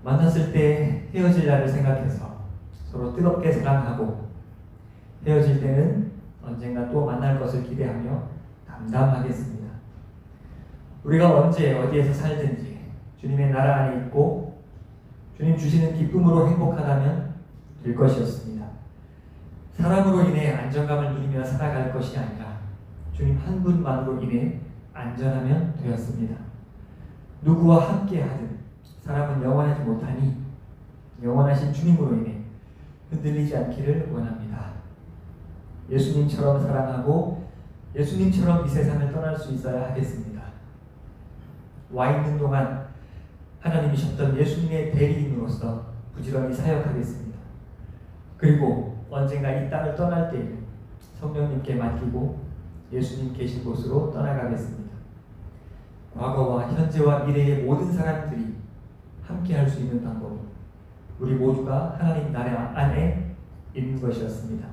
만났을 때 헤어질 날을 생각해서 서로 뜨겁게 사랑하고 헤어질 때는 언젠가 또 만날 것을 기대하며 담담하겠습니다. 우리가 언제 어디에서 살든지 주님의 나라 안에 있고 주님 주시는 기쁨으로 행복하다면 될 것이었습니다. 사람으로 인해 안정감을 누리며 살아갈 것이 아니라 주님 한 분만으로 인해 안전하면 되었습니다. 누구와 함께 하든 사람은 영원하지 못하니 영원하신 주님으로 인해 흔들리지 않기를 원합니다. 예수님처럼 사랑하고 예수님처럼 이 세상을 떠날 수 있어야 하겠습니다. 와 있는 동안 하나님이셨던 예수님의 대리인으로서 부지런히 사역하겠습니다. 그리고 언젠가 이 땅을 떠날 때에는 성령님께 맡기고 예수님 계신 곳으로 떠나가겠습니다. 과거와 현재와 미래의 모든 사람들이 함께 할 수 있는 방법은 우리 모두가 하나님 나라 안에 있는 것이었습니다.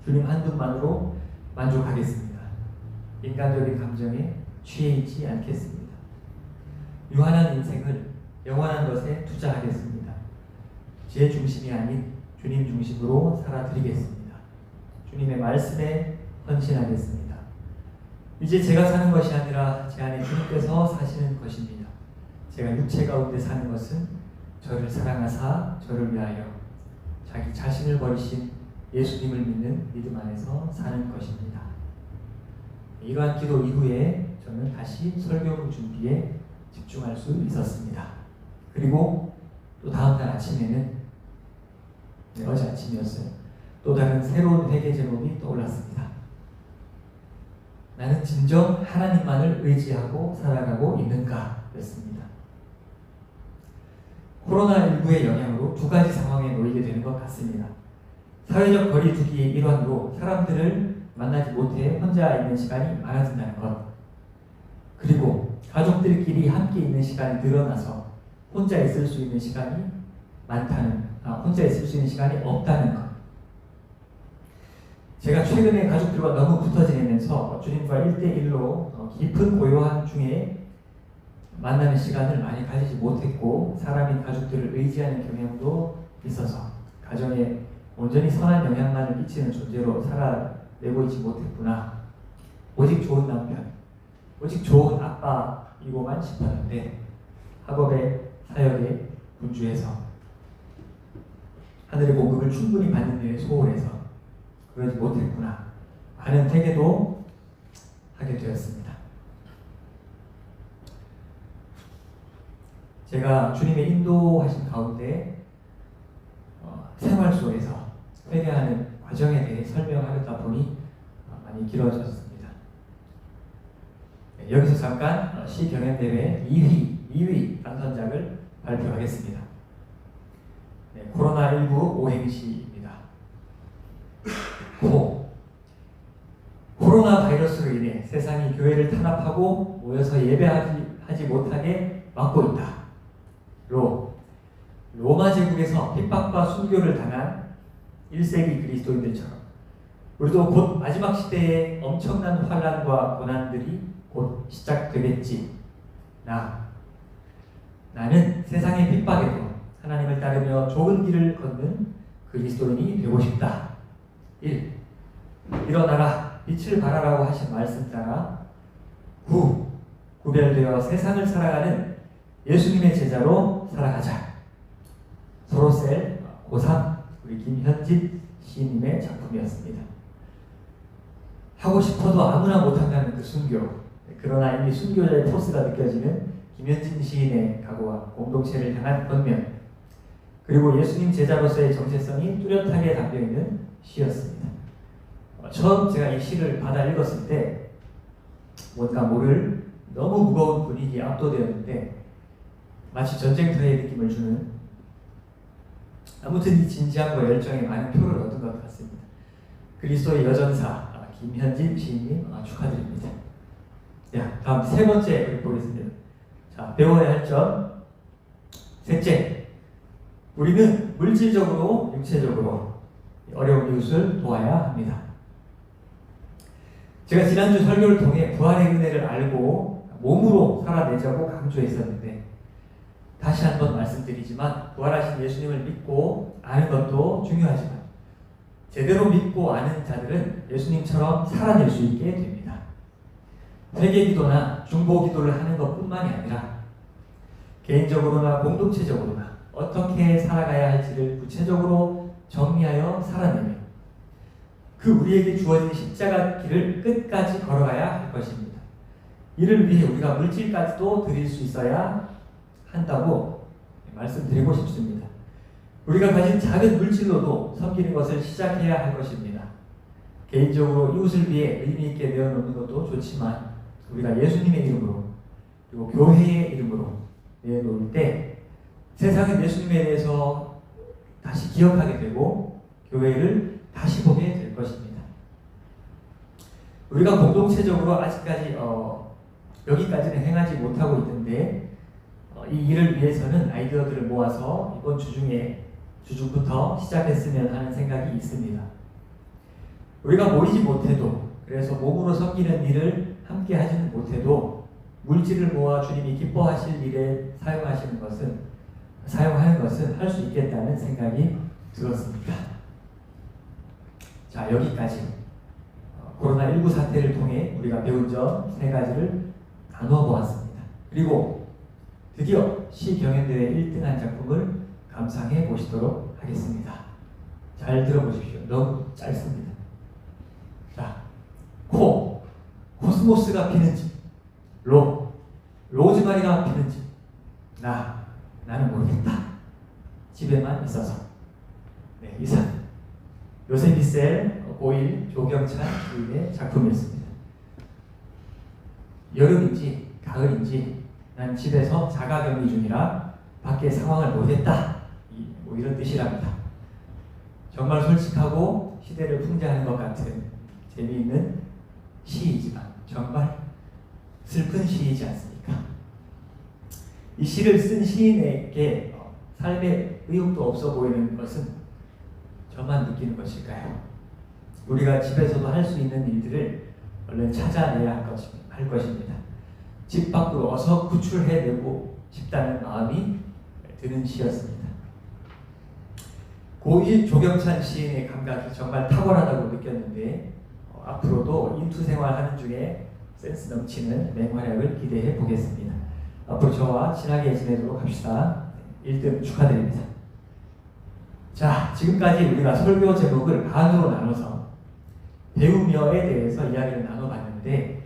주님 한 분만으로 만족하겠습니다. 인간적인 감정에 취해 있지 않겠습니다. 유한한 인생을 영원한 것에 투자하겠습니다. 제 중심이 아닌 주님 중심으로 살아드리겠습니다. 주님의 말씀에 헌신하겠습니다. 이제 제가 사는 것이 아니라 제 안에 주님께서 사시는 것입니다. 제가 육체 가운데 사는 것은 저를 사랑하사 저를 위하여 자기 자신을 버리신 예수님을 믿는 믿음 안에서 사는 것입니다. 이러한 기도 이후에 저는 다시 설교 준비에 집중할 수 있었습니다. 그리고 또 다음날 아침에는 어제 아침이었어요. 또 다른 새로운 회개 제목이 떠올랐습니다. 나는 진정 하나님만을 의지하고 살아가고 있는가? 였습니다. 코로나19의 영향으로 두 가지 상황에 놓이게 되는 것 같습니다. 사회적 거리두기의 일환으로 사람들을 만나지 못해 혼자 있는 시간이 많아진다는 것, 그리고 가족들끼리 함께 있는 시간이 늘어나서 혼자 있을 수 있는 시간이 혼자 있을 수 있는 시간이 없다는 것. 제가 최근에 가족들과 너무 붙어 지내면서 주님과 1대1로 깊은 고요함 중에 만나는 시간을 많이 가지지 못했고 사람인 가족들을 의지하는 경향도 있어서 가정에 온전히 선한 영향만을 끼치는 존재로 살아내고 있지 못했구나. 오직 좋은 남편, 오직 좋은 아빠이고만 싶었는데 학업에 사역에 분주해서 하늘의 공급을 충분히 받는 일에 소홀해서 그러지 못했구나 하는 회개도 하게 되었습니다. 제가 주님의 인도하신 가운데 생활 속에서 회개하는 과정에 대해 설명하려다 보니 많이 길어졌습니다. 여기서 잠깐 시경연대회 2위 당선작을 발표하겠습니다. 코로나19 오행시입니다. 코로나 바이러스로 인해 세상이 교회를 탄압하고 모여서 예배하지 못하게 막고 있다. 로마 제국에서 핍박과 순교를 당한 1세기 그리스도인들처럼 우리도 곧 마지막 시대에 엄청난 환난과 고난들이 곧 시작되겠지. 나는 세상의 핍박에도 하나님을 따르며 좋은 길을 걷는 그리스도인이 되고 싶다. 1. 일어나라 빛을 발하라고 하신 말씀 따라 구별되어 세상을 살아가는 예수님의 제자로 살아가자. 소로셀 고3 우리 김현진 시인님의 작품이었습니다. 하고 싶어도 아무나 못한다는 그 순교, 그러나 이미 순교자의 포스가 느껴지는 김현진 시인의 각오와 공동체를 향한 권면, 그리고 예수님 제자로서의 정체성이 뚜렷하게 담겨있는 시였습니다. 처음 제가 이 시를 받아 읽었을 때 뭔가 모를 너무 무거운 분위기에 압도되었는데 마치 전쟁터의 느낌을 주는, 아무튼 이 진지함과 열정에 많은 표를 얻은 것 같습니다. 그리스도의 여전사 김현진 시인님 축하드립니다. 다음 세 번째 보겠습니다. 자, 배워야 할 점. 셋째, 우리는 물질적으로 육체적으로 어려운 이웃을 도와야 합니다. 제가 지난주 설교를 통해 부활의 은혜를 알고 몸으로 살아내자고 강조했었는데 다시 한번 말씀드리지만 부활하신 예수님을 믿고 아는 것도 중요하지만 제대로 믿고 아는 자들은 예수님처럼 살아낼 수 있게 됩니다. 회개기도나 중보기도를 하는 것뿐만이 아니라 개인적으로나 공동체적으로나 어떻게 살아가야 할지를 구체적으로 정리하여 살아내며 그 우리에게 주어진 십자가 길을 끝까지 걸어가야 할 것입니다. 이를 위해 우리가 물질까지도 드릴 수 있어야 한다고 말씀드리고 싶습니다. 우리가 가진 작은 물질로도 섬기는 것을 시작해야 할 것입니다. 개인적으로 이웃을 위해 의미 있게 내어놓는 것도 좋지만 우리가 예수님의 이름으로 그리고 교회의 이름으로 내어놓을 때 세상은 예수님에 대해서 다시 기억하게 되고 교회를 다시 보게 될 것입니다. 우리가 공동체적으로 아직까지 여기까지는 행하지 못하고 있는데 이 일을 위해서는 아이디어들을 모아서 이번 주중부터 시작했으면 하는 생각이 있습니다. 우리가 모이지 못해도, 그래서 몸으로 섬기는 일을 함께 하지는 못해도 물질을 모아 주님이 기뻐하실 일에 사용하는 것은 할 수 있겠다는 생각이 들었습니다. 자, 여기까지 코로나19 사태를 통해 우리가 배운 점 세 가지를 나누어 보았습니다. 그리고 드디어 시경연대회 1등한 작품을 감상해 보시도록 하겠습니다. 잘 들어보십시오. 너무 짧습니다. 자, 코스모스가 피는지, 로즈마리가 피는지 나는 모르겠다. 집에만 있어서. 네, 이상 요세미셀 고1 조경찬 시인의 작품이었습니다. 여름인지 가을인지 난 집에서 자가격리 중이라 밖의 상황을 모르겠다. 이런 뜻이랍니다. 정말 솔직하고 시대를 풍자하는 것 같은 재미있는 시이지만 정말 슬픈 시이지 않습니까? 이 시를 쓴 시인에게 삶의 의욕도 없어 보이는 것은 저만 느끼는 것일까요? 우리가 집에서도 할 수 있는 일들을 얼른 찾아내야 할 것입니다. 집 밖으로 어서 구출해내고 싶다는 마음이 드는 시였습니다. 고1 조경찬 시인의 감각이 정말 탁월하다고 느꼈는데 앞으로도 인투 생활하는 중에 센스 넘치는 맹활약을 기대해 보겠습니다. 앞으로 저와 친하게 지내도록 합시다. 1등 축하드립니다. 자, 지금까지 우리가 설교 제목을 반으로 나눠서 배우며에 대해서 이야기를 나눠봤는데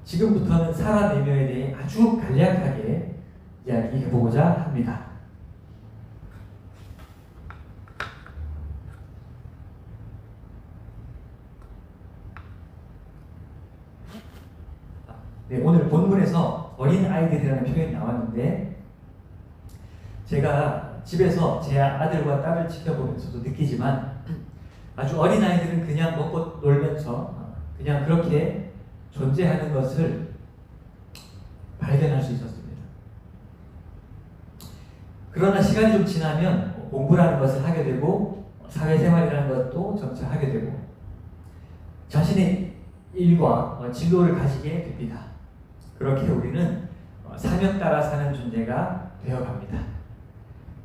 지금부터는 살아내며에 대해 아주 간략하게 이야기해보고자 합니다. 네, 오늘 본문에서 어린 아이들이라는 표현이 나왔는데 제가 집에서 제 아들과 딸을 지켜보면서도 느끼지만 아주 어린 아이들은 그냥 먹고 놀면서 그냥 그렇게 존재하는 것을 발견할 수 있었습니다. 그러나 시간이 좀 지나면 공부라는 것을 하게 되고 사회생활이라는 것도 점차 하게 되고 자신의 일과 진로를 가지게 됩니다. 그렇게 우리는 사명 따라 사는 존재가 되어갑니다.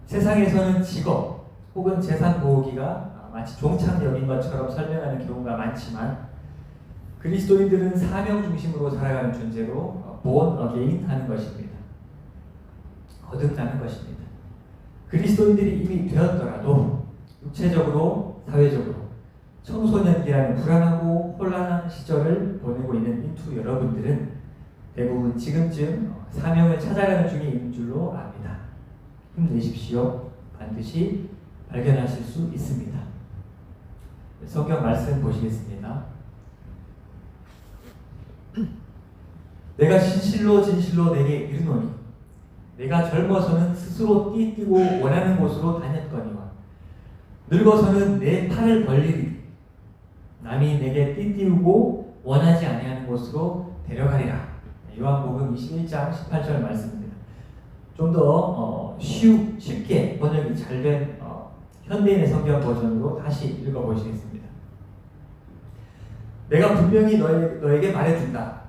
세상에서는 직업 혹은 재산 모으기가 마치 종착역인 것처럼 설명하는 경우가 많지만 그리스도인들은 사명 중심으로 살아가는 존재로 born again 하는 것입니다. 거듭나는 것입니다. 그리스도인들이 이미 되었더라도 육체적으로, 사회적으로 청소년기라는 불안하고 혼란한 시절을 보내고 있는 인투 여러분들은 대부분 지금쯤 사명을 찾아가는 중에 있는 줄로 압니다. 힘내십시오. 반드시 발견하실 수 있습니다. 성경 말씀 보시겠습니다. 내가 진실로 진실로 내게 이르노니 내가 젊어서는 스스로 띠뛰고 원하는 곳으로 다녔거니와 늙어서는 내 팔을 벌리리 남이 내게 띠띠우고 원하지 아니하는 곳으로 데려가리라. 요한복음 21장 18절 말씀입니다. 좀 더 쉽게 번역이 잘된 현대인의 성경 버전으로 다시 읽어보시겠습니다. 내가 분명히 너에게 말해준다.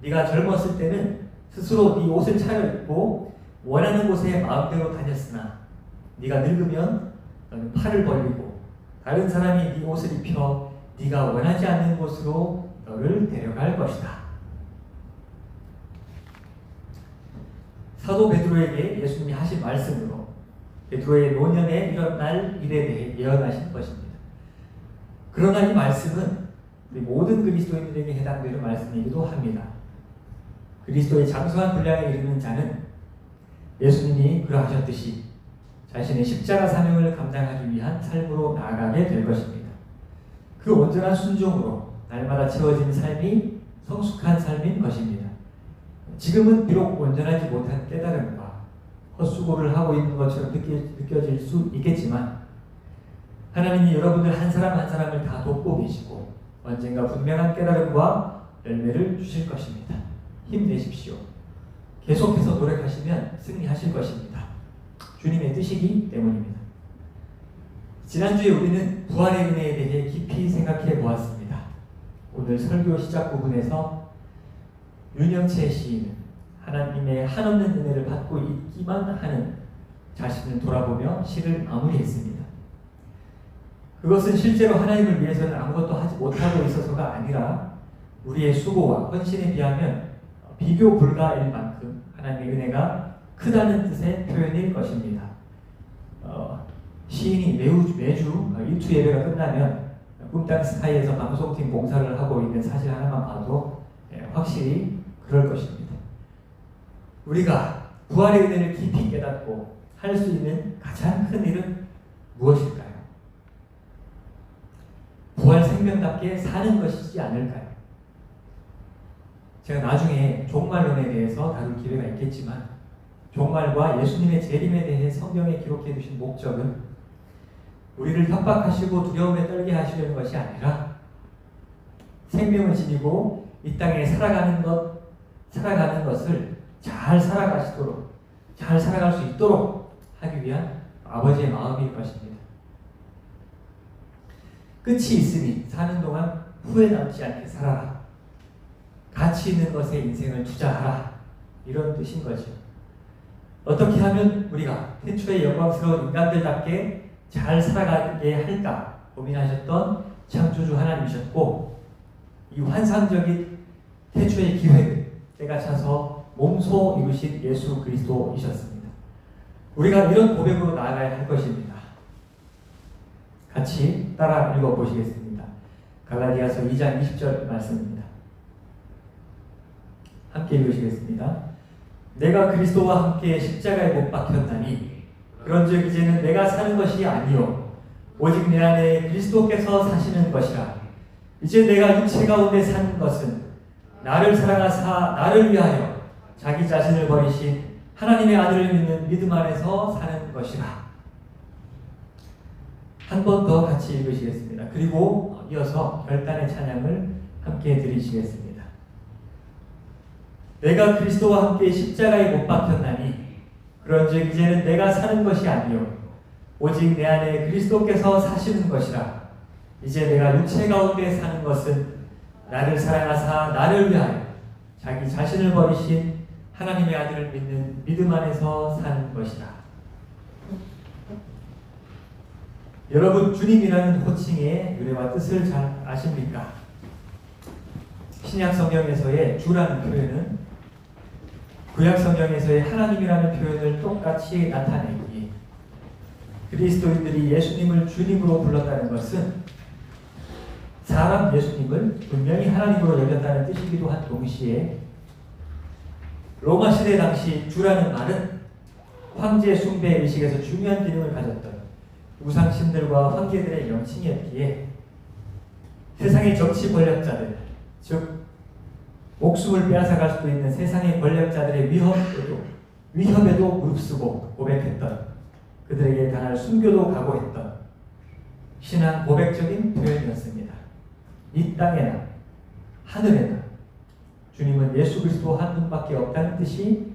네가 젊었을 때는 스스로 네 옷을 차려입고 원하는 곳에 마음대로 다녔으나 네가 늙으면 너는 팔을 벌리고 다른 사람이 네 옷을 입혀 네가 원하지 않는 곳으로 너를 데려갈 것이다. 사도 베드로에게 예수님이 하신 말씀으로 베드로의 노년에 일어날 일에 대해 예언하신 것입니다. 그러나 이 말씀은 우리 모든 그리스도인들에게 해당되는 말씀이기도 합니다. 그리스도의 장수한 분량에 이르는 자는 예수님이 그러하셨듯이 자신의 십자가 사명을 감당하기 위한 삶으로 나아가게 될 것입니다. 그 온전한 순종으로 날마다 채워진 삶이 성숙한 삶인 것입니다. 지금은 비록 온전하지 못한 깨달음과 헛수고를 하고 있는 것처럼 느껴질 수 있겠지만 하나님이 여러분들 한 사람 한 사람을 다 돕고 계시고 언젠가 분명한 깨달음과 열매를 주실 것입니다. 힘내십시오. 계속해서 노력하시면 승리하실 것입니다. 주님의 뜻이기 때문입니다. 지난주에 우리는 부활의 은혜에 대해 깊이 생각해 보았습니다. 오늘 설교 시작 부분에서 윤영채 시인은 하나님의 한없는 은혜를 받고 있기만 하는 자신을 돌아보며 시를 마무리했습니다. 그것은 실제로 하나님을 위해서는 아무것도 하지 못하고 있어서가 아니라 우리의 수고와 헌신에 비하면 비교 불가일 만큼 하나님의 은혜가 크다는 뜻의 표현일 것입니다. 시인이 매주 일주 예배가 끝나면 꿈땅 스카이에서 방송팀 봉사를 하고 있는 사실 하나만 봐도 확실히 그럴 것입니다. 우리가 부활의 은혜를 깊이 깨닫고 할 수 있는 가장 큰 일은 무엇일까요? 부활 생명답게 사는 것이지 않을까요? 제가 나중에 종말론에 대해서 다룰 기회가 있겠지만 종말과 예수님의 재림에 대해 성경에 기록해 두신 목적은 우리를 협박하시고 두려움에 떨게 하시려는 것이 아니라 생명을 지니고 이 땅에 살아가는 것을 잘 살아갈 수 있도록 하기 위한 아버지의 마음일 것입니다. 끝이 있으니 사는 동안 후회 남지 않게 살아라. 가치 있는 것에 인생을 투자하라. 이런 뜻인 거죠. 어떻게 하면 우리가 태초의 영광스러운 인간들답게 잘 살아가게 할까 고민하셨던 창조주 하나님이셨고 이 환상적인 태초의 기획을 때가 차서 몸소 이루신 예수 그리스도이셨습니다. 우리가 이런 고백으로 나아가야 할 것입니다. 같이 따라 읽어보시겠습니다. 갈라디아서 2장 20절 말씀입니다. 함께 읽으시겠습니다. 내가 그리스도와 함께 십자가에 못 박혔나니 그런즉 이제는 내가 사는 것이 아니요 오직 내 안에 그리스도께서 사시는 것이라. 이제 내가 육체 가운데 사는 것은 나를 사랑하사 나를 위하여 자기 자신을 버리신 하나님의 아들을 믿는 믿음 안에서 사는 것이라. 한 번 더 같이 읽으시겠습니다. 그리고 이어서 결단의 찬양을 함께 드리시겠습니다. 내가 그리스도와 함께 십자가에 못 박혔나니 그런즉 이제는 내가 사는 것이 아니요 오직 내 안에 그리스도께서 사시는 것이라. 이제 내가 육체 가운데 사는 것은 나를 사랑하사 나를 위하여 자기 자신을 버리신 하나님의 아들을 믿는 믿음 안에서 사는 것이라. 여러분, 주님이라는 호칭의 유래와 뜻을 잘 아십니까? 신약 성경에서의 주라는 표현은 구약 성경에서의 하나님이라는 표현을 똑같이 나타내기에 그리스도인들이 예수님을 주님으로 불렀다는 것은 사람 예수님을 분명히 하나님으로 여겼다는 뜻이기도 한 동시에 로마 시대 당시 주라는 말은 황제 숭배 의식에서 중요한 기능을 가졌던 우상신들과 황제들의 명칭이었기에 세상의 정치 권력자들, 즉 목숨을 빼앗아갈 수도 있는 세상의 권력자들의 위협에도 무릅쓰고 고백했던, 그들에게 당할 순교도 각오했던 신앙 고백적인 표현이었습니다. 이 땅에나 하늘에나 주님은 예수 그리스도 한 분밖에 없다는 뜻이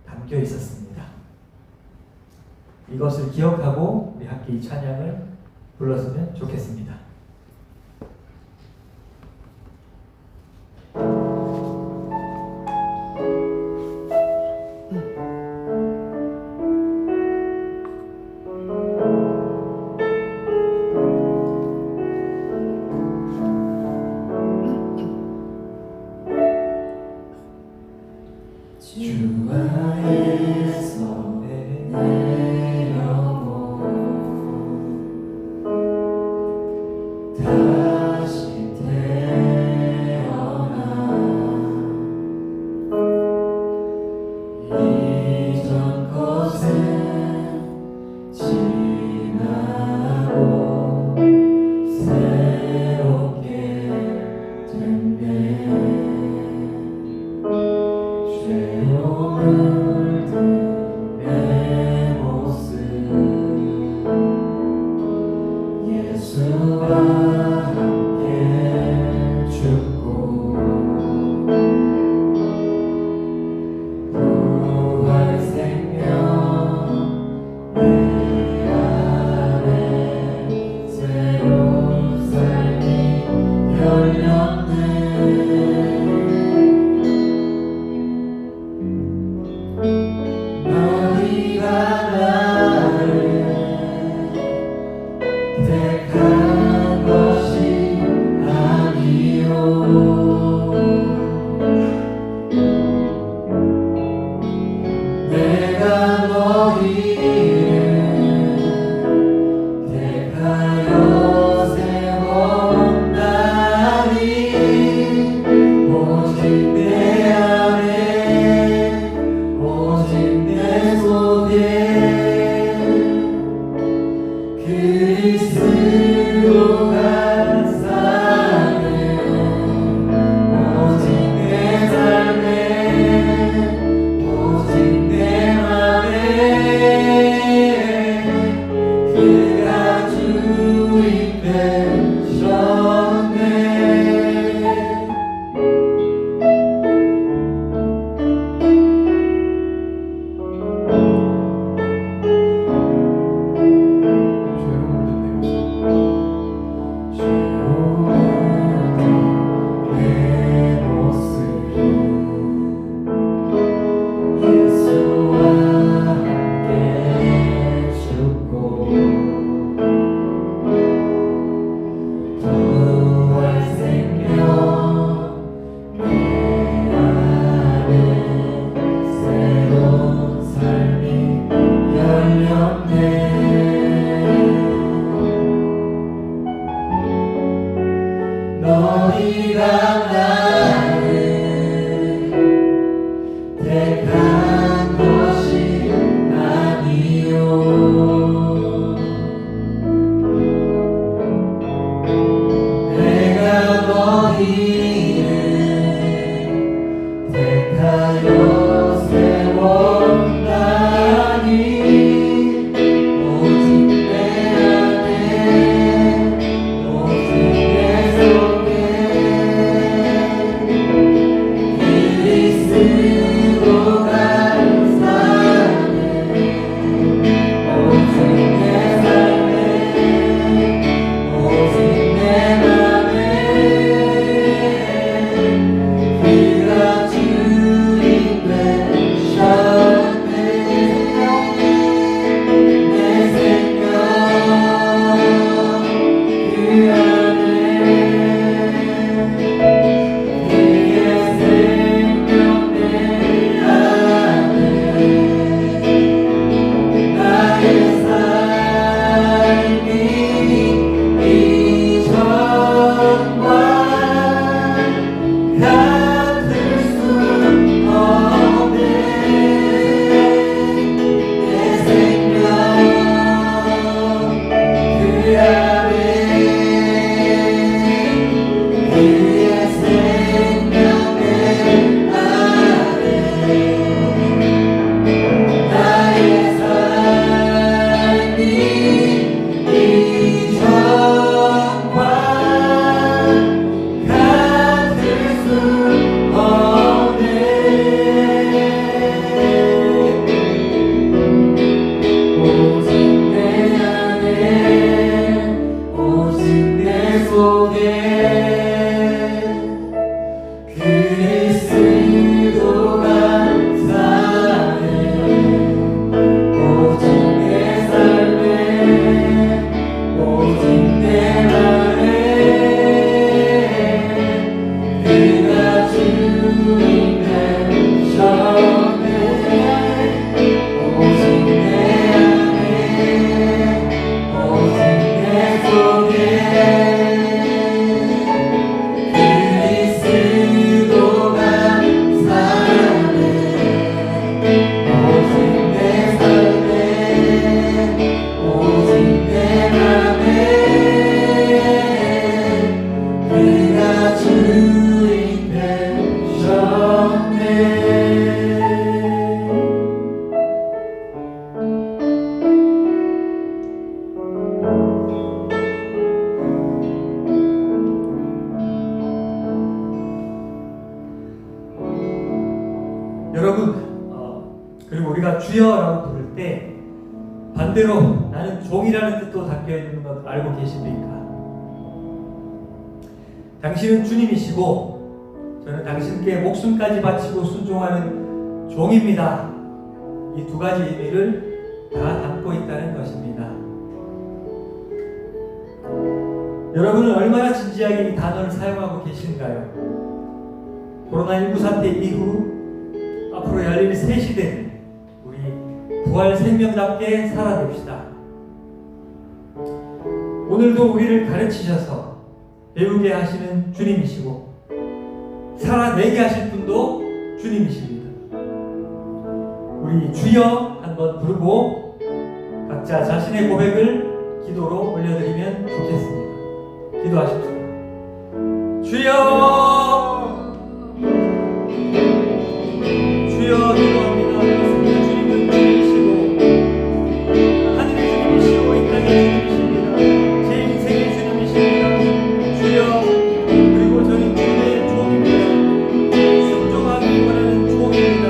담겨 있었습니다. 이것을 기억하고 우리 함께 이 찬양을 불렀으면 좋겠습니다. 주 안에서 내 영혼 다시 태어나 이전 것은 지나고 새롭게 됐네. 물든 내 모습 예수와 함께 죽고 부활 생명 내 안에 새로운 삶이 열렸네. 너희가 나를 택한 것이 아니요 내가 너희를 택하여 세웠나니 오직 내 안에 오직 내 속에 그리스도가 사는 오직 내 삶에 오직 내 맘에 그가 주인 되셨네. 죄로 물든 내 주여라고 부를 때 반대로 나는 종이라는 뜻도 담겨 있는 것 알고 계십니까? 당신은 주님이시고 저는 당신께 목숨까지 바치고 순종하는 종입니다. 이 두 가지 의미를 다 담고 있다는 것입니다. 여러분은 얼마나 진지하게 이 단어를 사용하고 계신가요? 코로나19 사태 이후 앞으로 열릴 새 시대는 우리 부활 생명답게 살아냅시다. 오늘도 우리를 가르치셔서 배우게 하시는 주님이시고 살아내게 하실 분도 주님이십니다. 우리 주여 한번 부르고 각자 자신의 고백을 기도로 올려드리면 좋겠습니다. 기도하십시오. 주여, 주여 기도합니다. 그렇습니다. 주님은 주님이시고 하늘의 주님이시고 이 땅의 주님이십니다. 제 인생의 주님이십니다. 주여, 그리고 저는 주님의 종입니다. 순종하기 원하는 종입니다.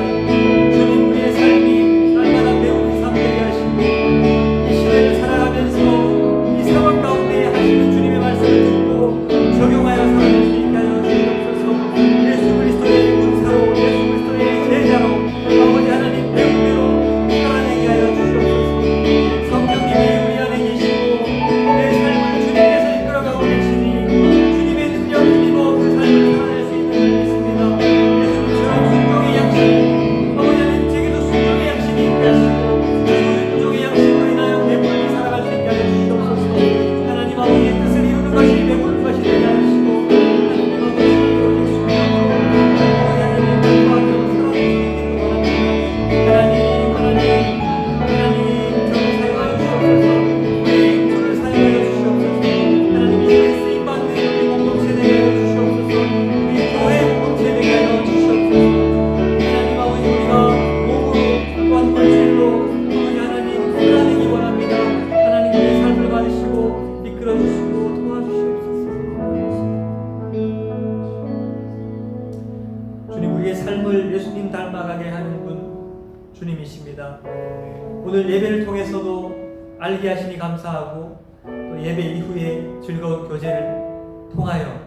주님, 우리의 삶이 날마다 배우는 삶 되게 하시고 이 시대를 살아가면서 이 상황 가운데 하시는 주님의 말씀을 듣고 적용하여 살아낼 수 있게 하여 주옵소서. 예수 그리스도의 군사로 예수 그리스도의 제자로 아버지 하나님 배움대로 살아내게 하여 주시옵소서. 성령님이 우리 안에 계시고 내 삶을 주님께서 이끌어가고 계시니 주님의 능력 힘입어 그 삶을 살아낼 수 있는 줄 믿습니다. 예수님처럼 순종의 양식 아버지 하나님 제게도 순종의 양식이 있게 하시고 순종의 양식으로 인하여 배불리 살아갈 수 있게 하여 주시옵소서. 하나님 아버지의 뜻을 이루는 것이 배부른 것이 되게 하시고 하나님 아버지 오직 순종으로 아버지 하나님 도와주어 살아낼 수 있기를 원합니다. 하나님 저를 사용하여 주시옵소서. 우리 저를 사용하여 주시옵소서. 하나님 이 시대에 쓰임받는 우리 공동체 되게 하여 주시옵소서. 우리 교회 공동체 되게 하여 주시옵소서. 하나님 아버지 우리가 몸으로 또한 물질로 아버지 하나님 살아내기 원합니다. 하나님 우리의 삶을 받으시고 이끌어 주시고 도와주시옵소서. 주님, 우리의 삶을 예수님 닮아가게 하는 분 주님이십니다. 오늘 예배를 통해서도 알게 하시니 감사하고 또 예배 이후에 즐거운 교제를 통하여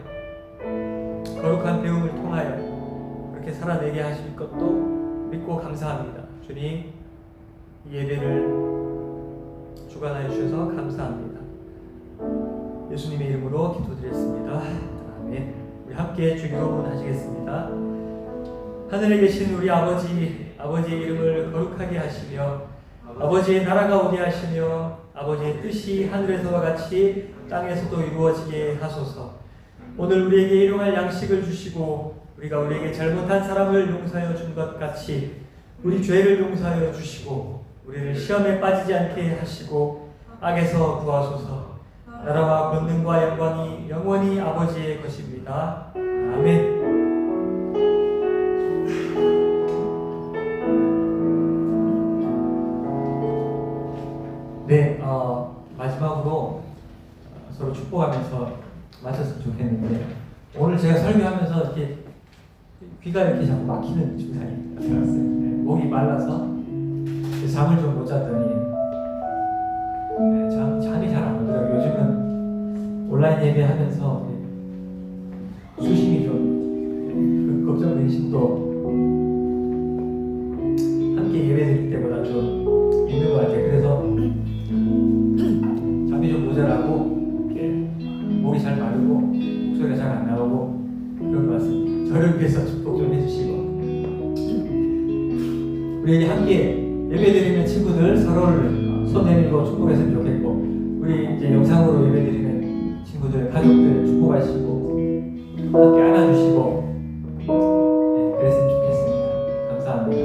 거룩한 배움을 통하여 그렇게 살아내게 하실 것도 믿고 감사합니다. 주님, 이 예배를 주관하여 주셔서 감사합니다. 예수님의 이름으로 기도드렸습니다. 아멘. 우리 함께 주기도문 하시겠습니다. 하늘에 계신 우리 아버지의 이름을 거룩하게 하시며 아버지의 나라가 오게 하시며 아버지의 뜻이 하늘에서와 같이 땅에서도 이루어지게 하소서. 오늘 우리에게 일용할 양식을 주시고 우리에게 잘못한 사람을 용서하여 준 것 같이 우리 죄를 용서하여 주시고 우리를 시험에 빠지지 않게 하시고 악에서 구하소서. 나라와 권능과 영광이 영원히 아버지의 것입니다. 아멘. 네, 마지막으로 서로 축복하면서 마쳤으면 좋겠는데 오늘 제가 설교하면서 이렇게 귀가 이렇게 자꾸 막히는 증상이 나타났어요. 네, 목이 말라서 잠을 좀 못 잤더니 잠이 잘 안 오더라고요. 요즘은 온라인 예배하면서 수심이 좀 걱정된 심도 함께 예배드릴 때보다 좀 있는 것 같아요. 그래서 잠이 좀 모자라고 목이 잘 마르고 목소리가 잘 안 나오고 그런 것 같습니다. 저를 위해서 축복 좀 해주시고 우리에게 함께 예배드리는 친구들 서로를 손 내밀고 축복했으면 좋겠고 우리 이제 영상으로 예배드리는 친구들 가족들 축복하시고 함께 안아주시고 그랬으면 좋겠습니다. 감사합니다.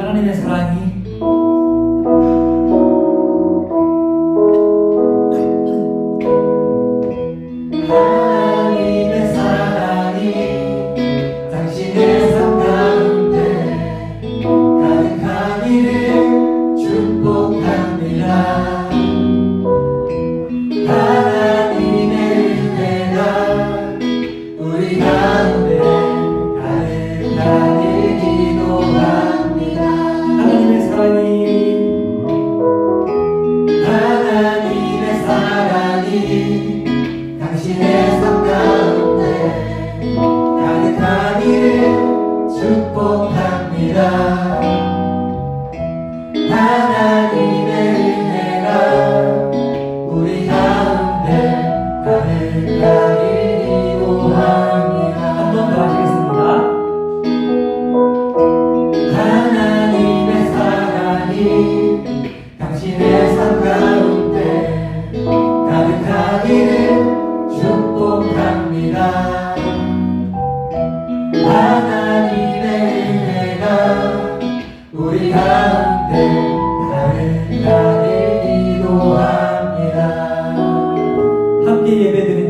하나님의 사랑이 당신의 삶 가운데 가득하기를 축복합니다. 하나님의 은혜가 우리 가운데 가득하게 기도합니다. 함께 예배드리는